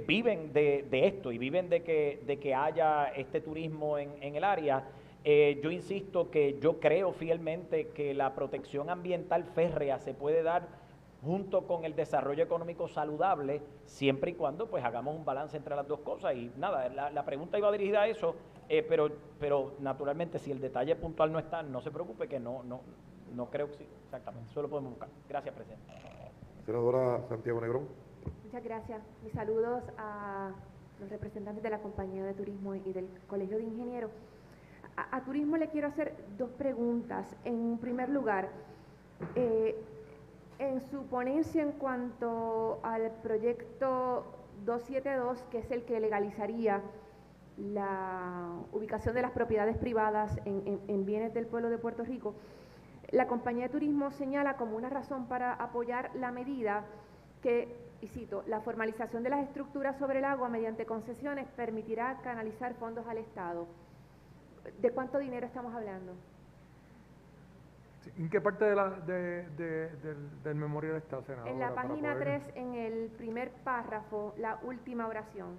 viven de esto y viven de que haya este turismo en el área. Yo insisto que yo creo fielmente que la protección ambiental férrea se puede dar junto con el desarrollo económico saludable, siempre y cuando pues hagamos un balance entre las dos cosas. Y nada, la pregunta iba dirigida a eso, pero naturalmente si el detalle puntual no está, no se preocupe, que no creo que sí, exactamente, eso lo podemos buscar. Gracias, presidente. Senadora Santiago Negrón. Muchas gracias. Mis saludos a los representantes de la Compañía de Turismo y del Colegio de Ingenieros. A Turismo le quiero hacer dos preguntas. En primer lugar, en su ponencia en cuanto al proyecto 272, que es el que legalizaría la ubicación de las propiedades privadas en bienes del pueblo de Puerto Rico, la Compañía de Turismo señala como una razón para apoyar la medida que, y cito, la formalización de las estructuras sobre el agua mediante concesiones permitirá canalizar fondos al Estado. ¿De cuánto dinero estamos hablando? ¿En qué parte del memorial está, senadora? En la página 3, en el primer párrafo, la última oración.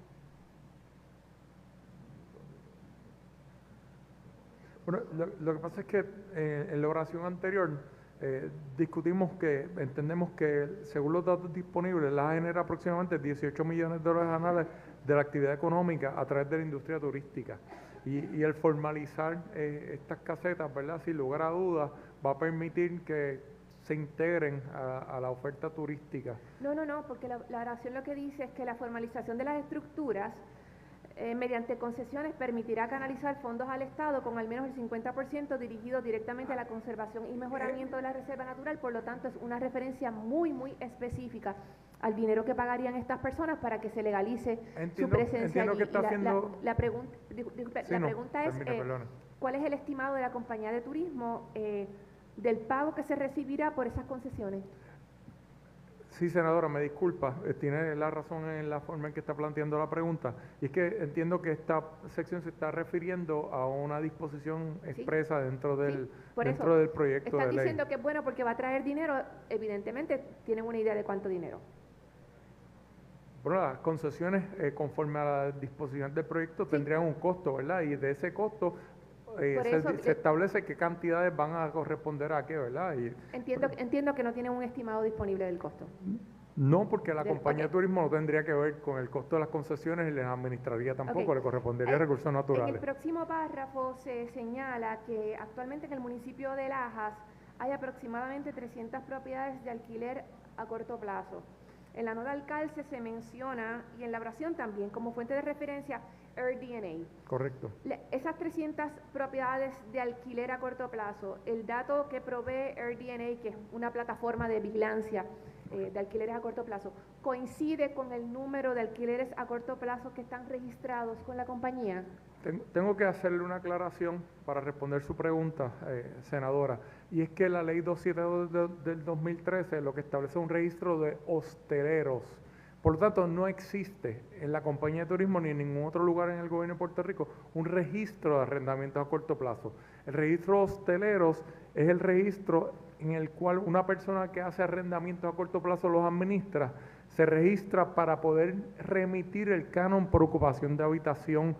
Bueno, lo que pasa es que en la oración anterior discutimos que entendemos que, según los datos disponibles, la genera aproximadamente 18 millones de dólares anuales de la actividad económica a través de la industria turística. Y el formalizar estas casetas, ¿verdad?, sin lugar a dudas, va a permitir que se integren a la oferta turística. No, porque la oración lo que dice es que la formalización de las estructuras mediante concesiones permitirá canalizar fondos al Estado con al menos el 50% dirigido directamente a la conservación y mejoramiento de la reserva natural. Por lo tanto, es una referencia muy, muy específica al dinero que pagarían estas personas para que se legalice su presencia allí. Que está haciendo... La pregunta es, ¿cuál es el estimado de la Compañía de Turismo del pago que se recibirá por esas concesiones? Sí, senadora, me disculpa, tiene la razón en la forma en que está planteando la pregunta, y es que entiendo que esta sección se está refiriendo a una disposición expresa dentro del proyecto de ley. Están diciendo que es bueno porque va a traer dinero, evidentemente tienen una idea de cuánto dinero. Bueno, las concesiones, conforme a la disposición del proyecto, tendrían un costo, ¿verdad? Y de ese costo se establece qué cantidades van a corresponder a qué, ¿verdad? Entiendo que no tienen un estimado disponible del costo. No, porque la compañía de turismo no tendría que ver con el costo de las concesiones y les administraría tampoco, le correspondería recursos naturales. En el próximo párrafo se señala que actualmente en el municipio de Lajas hay aproximadamente 300 propiedades de alquiler a corto plazo. En la nota al calce se menciona, y en la oración también, como fuente de referencia, AirDNA. Correcto. Esas 300 propiedades de alquiler a corto plazo, el dato que provee AirDNA, que es una plataforma de vigilancia de alquileres a corto plazo, ¿coincide con el número de alquileres a corto plazo que están registrados con la compañía? Tengo que hacerle una aclaración para responder su pregunta, senadora, y es que la ley 272 del 2013 lo que establece es un registro de hosteleros. Por lo tanto, no existe en la compañía de turismo ni en ningún otro lugar en el gobierno de Puerto Rico un registro de arrendamientos a corto plazo. El registro de hosteleros es el registro en el cual una persona que hace arrendamientos a corto plazo los administra, se registra para poder remitir el canon por ocupación de habitación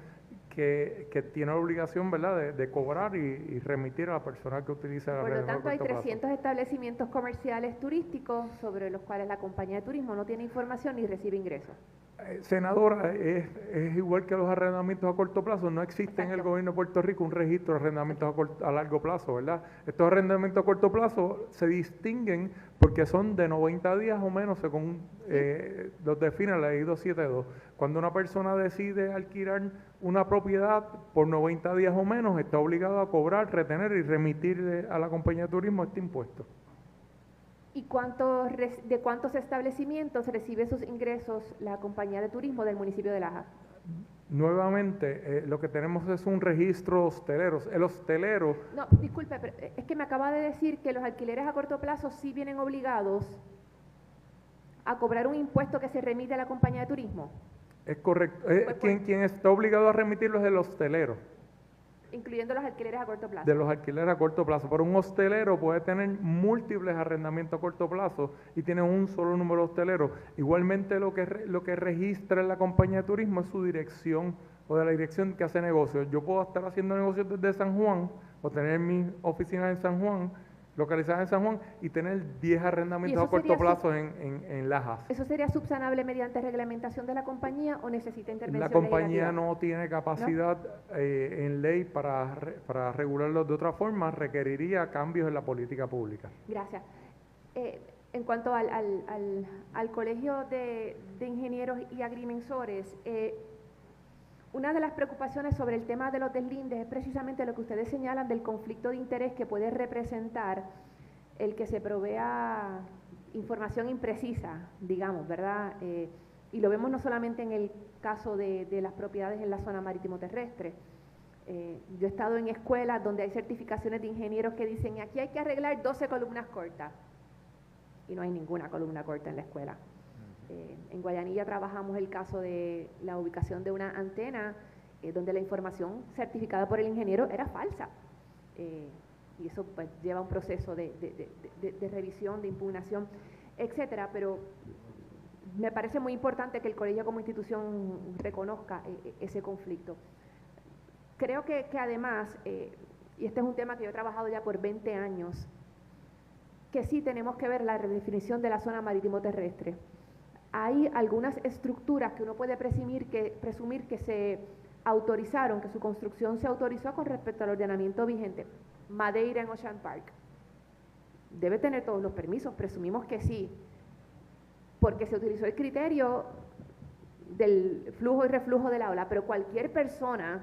que tiene la obligación, ¿verdad?, de cobrar y remitir a la persona que utiliza la Por lo red tanto, hay corto plazo. 300 establecimientos comerciales turísticos sobre los cuales la compañía de turismo no tiene información ni recibe ingresos. Senadora, es igual que los arrendamientos a corto plazo. No existe en el Exacto. gobierno de Puerto Rico un registro de arrendamientos a largo plazo, ¿verdad? Estos arrendamientos a corto plazo se distinguen porque son de 90 días o menos, según los define la ley 272. Cuando una persona decide alquilar una propiedad por 90 días o menos, está obligado a cobrar, retener y remitir a la compañía de turismo este impuesto. ¿Y de cuántos establecimientos recibe sus ingresos la compañía de turismo del municipio de Laja? Nuevamente, lo que tenemos es un registro hostelero. El hostelero... No, disculpe, pero es que me acaba de decir que los alquileres a corto plazo sí vienen obligados a cobrar un impuesto que se remite a la compañía de turismo, Es correcto. Pues, Quien está obligado a remitirlo es el hostelero, incluyendo los alquileres a corto plazo. de los alquileres a corto plazo. Pero un hostelero puede tener múltiples arrendamientos a corto plazo y tiene un solo número de hosteleros. Igualmente lo que registra en la compañía de turismo es su dirección o de la dirección que hace negocios. Yo puedo estar haciendo negocios desde San Juan o tener mis oficinas en San Juan, localizadas en San Juan, y tener 10 arrendamientos ¿Y a eso corto sería plazo en Lajas. ¿Eso sería subsanable mediante reglamentación de la compañía o necesita intervención La compañía legislativa? no tiene capacidad en ley para regularlo de otra forma, requeriría cambios en la política pública. Gracias. En cuanto al Colegio de Ingenieros y Agrimensores, una de las preocupaciones sobre el tema de los deslindes es precisamente lo que ustedes señalan del conflicto de interés que puede representar el que se provea información imprecisa, digamos, ¿verdad? Y lo vemos no solamente en el caso de las propiedades en la zona marítimo terrestre. Yo he estado en escuelas donde hay certificaciones de ingenieros que dicen aquí hay que arreglar 12 columnas cortas y no hay ninguna columna corta en la escuela. En Guayanilla trabajamos el caso de la ubicación de una antena donde la información certificada por el ingeniero era falsa. Y eso pues lleva un proceso de revisión, de impugnación, etcétera, pero me parece muy importante que el colegio como institución reconozca ese conflicto. Creo que además, y este es un tema que yo he trabajado ya por 20 años, que sí tenemos que ver la redefinición de la zona marítimo terrestre. Hay algunas estructuras que uno puede presumir que se autorizaron, que su construcción se autorizó con respecto al ordenamiento vigente. Madeira en Ocean Park. Debe tener todos los permisos, presumimos que sí, porque se utilizó el criterio del flujo y reflujo de la ola, pero cualquier persona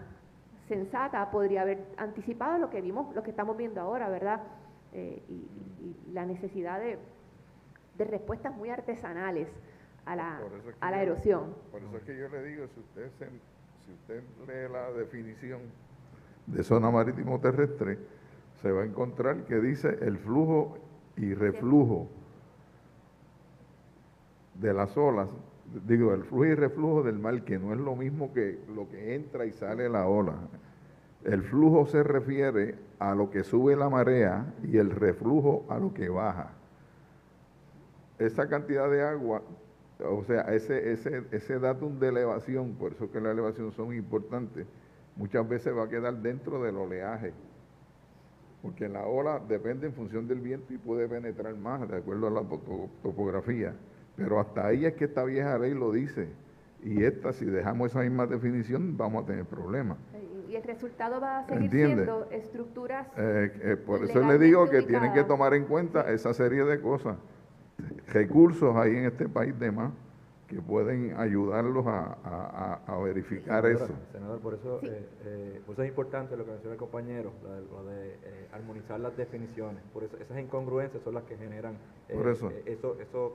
sensata podría haber anticipado lo que vimos, lo que estamos viendo ahora, ¿verdad? Y la necesidad de respuestas muy artesanales a la erosión. Por eso es que yo le digo, si usted lee la definición de zona marítimo terrestre, se va a encontrar que dice el flujo y reflujo de las olas, digo, el flujo y reflujo del mar, que no es lo mismo que lo que entra y sale la ola. El flujo se refiere a lo que sube la marea y el reflujo a lo que baja. Esa cantidad de agua, o sea, ese datum de elevación, por eso que las elevaciones son importantes, muchas veces va a quedar dentro del oleaje, porque la ola depende en función del viento y puede penetrar más, de acuerdo a la topografía. Pero hasta ahí es que esta vieja ley lo dice, y si dejamos esa misma definición, vamos a tener problemas. Y el resultado va a seguir ¿Entiende? siendo estructuras por eso le digo que legalmente tienen que ubicadas. tomar en cuenta esa serie de cosas. Recursos hay en este país de más que pueden ayudarlos a verificar Senadora, eso. Senador, por eso, Sí. por eso es importante lo que menciona el compañero, lo de armonizar las definiciones. Por eso esas incongruencias son las que generan Por eso. estos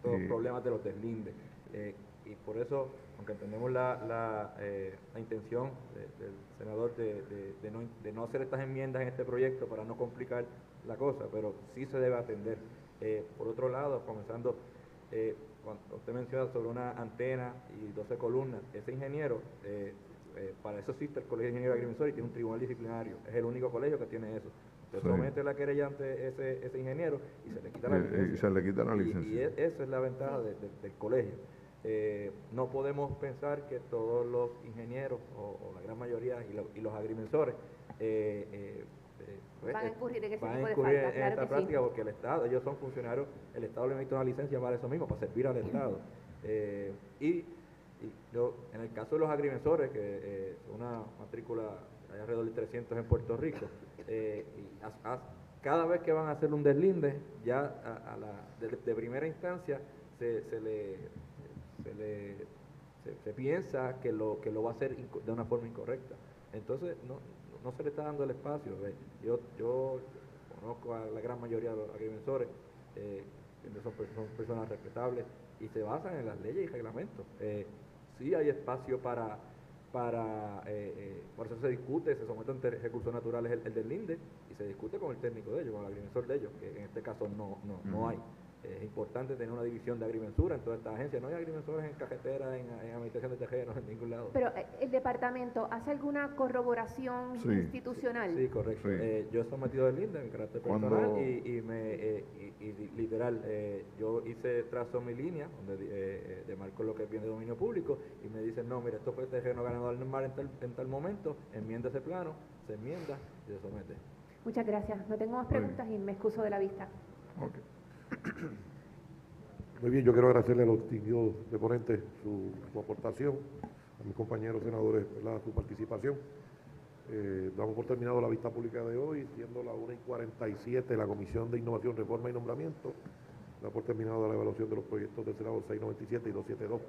Sí. problemas de los deslindes. Y por eso, aunque entendemos la intención del senador de no hacer estas enmiendas en este proyecto para no complicar la cosa, pero sí se debe atender. Por otro lado, comenzando, cuando usted menciona sobre una antena y 12 columnas, ese ingeniero, para eso existe el Colegio de Ingenieros Agrimensores y tiene un tribunal disciplinario. Es el único colegio que tiene eso. Usted Sí. somete la querella ante ese ingeniero y se le quita la Y licencia. se le quita la Y licencia. esa es la ventaja del colegio. No podemos pensar que todos los ingenieros, o la gran mayoría, y los agrimensores, Van a incurrir en ese van a tipo de incurrir faltas, en claro esta que sí. práctica porque el Estado, ellos son funcionarios, el Estado le emite una licencia para eso mismo, para servir al Estado. Y yo, en el caso de los agrimensores, que es una matrícula, hay alrededor de 300 en Puerto Rico, cada vez que van a hacer un deslinde, ya de primera instancia se piensa que lo va a hacer de una forma incorrecta. Entonces, no se le está dando el espacio. Yo conozco a la gran mayoría de los agrimensores, son personas respetables y se basan en las leyes y reglamentos. Sí hay espacio por eso se discute, se somete ante recursos naturales el deslinde y se discute con el técnico de ellos, con el agrimensor de ellos, que en este caso no hay. Es importante tener una división de agrimensura en toda esta agencia. No hay agrimensores en cajetera, en administración de terrenos, en ningún lado. Pero el departamento hace alguna corroboración institucional. Sí, correcto. Sí. Yo he sometido deslinde en carácter personal y literal, yo trazo mi línea, donde demarco lo que es bien de dominio público, y me dicen, no, mira, esto fue terreno ganador normal en tal momento, enmienda ese plano, se enmienda y se somete. Muchas gracias. No tengo más preguntas y me excuso de la vista. Okay. Muy bien, yo quiero agradecerle a los distinguidos deponentes su aportación, a mis compañeros senadores, ¿verdad?, su participación. Damos por terminado la vista pública de hoy, siendo las 1:47 la Comisión de Innovación, Reforma y Nombramiento. Da por terminado la evaluación de los proyectos del Senado 697 y 272.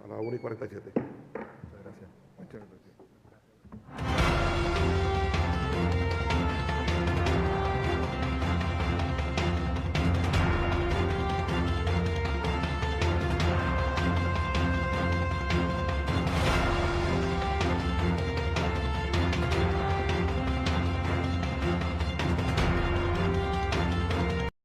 A las 1:47. Muchas gracias. Muchas gracias.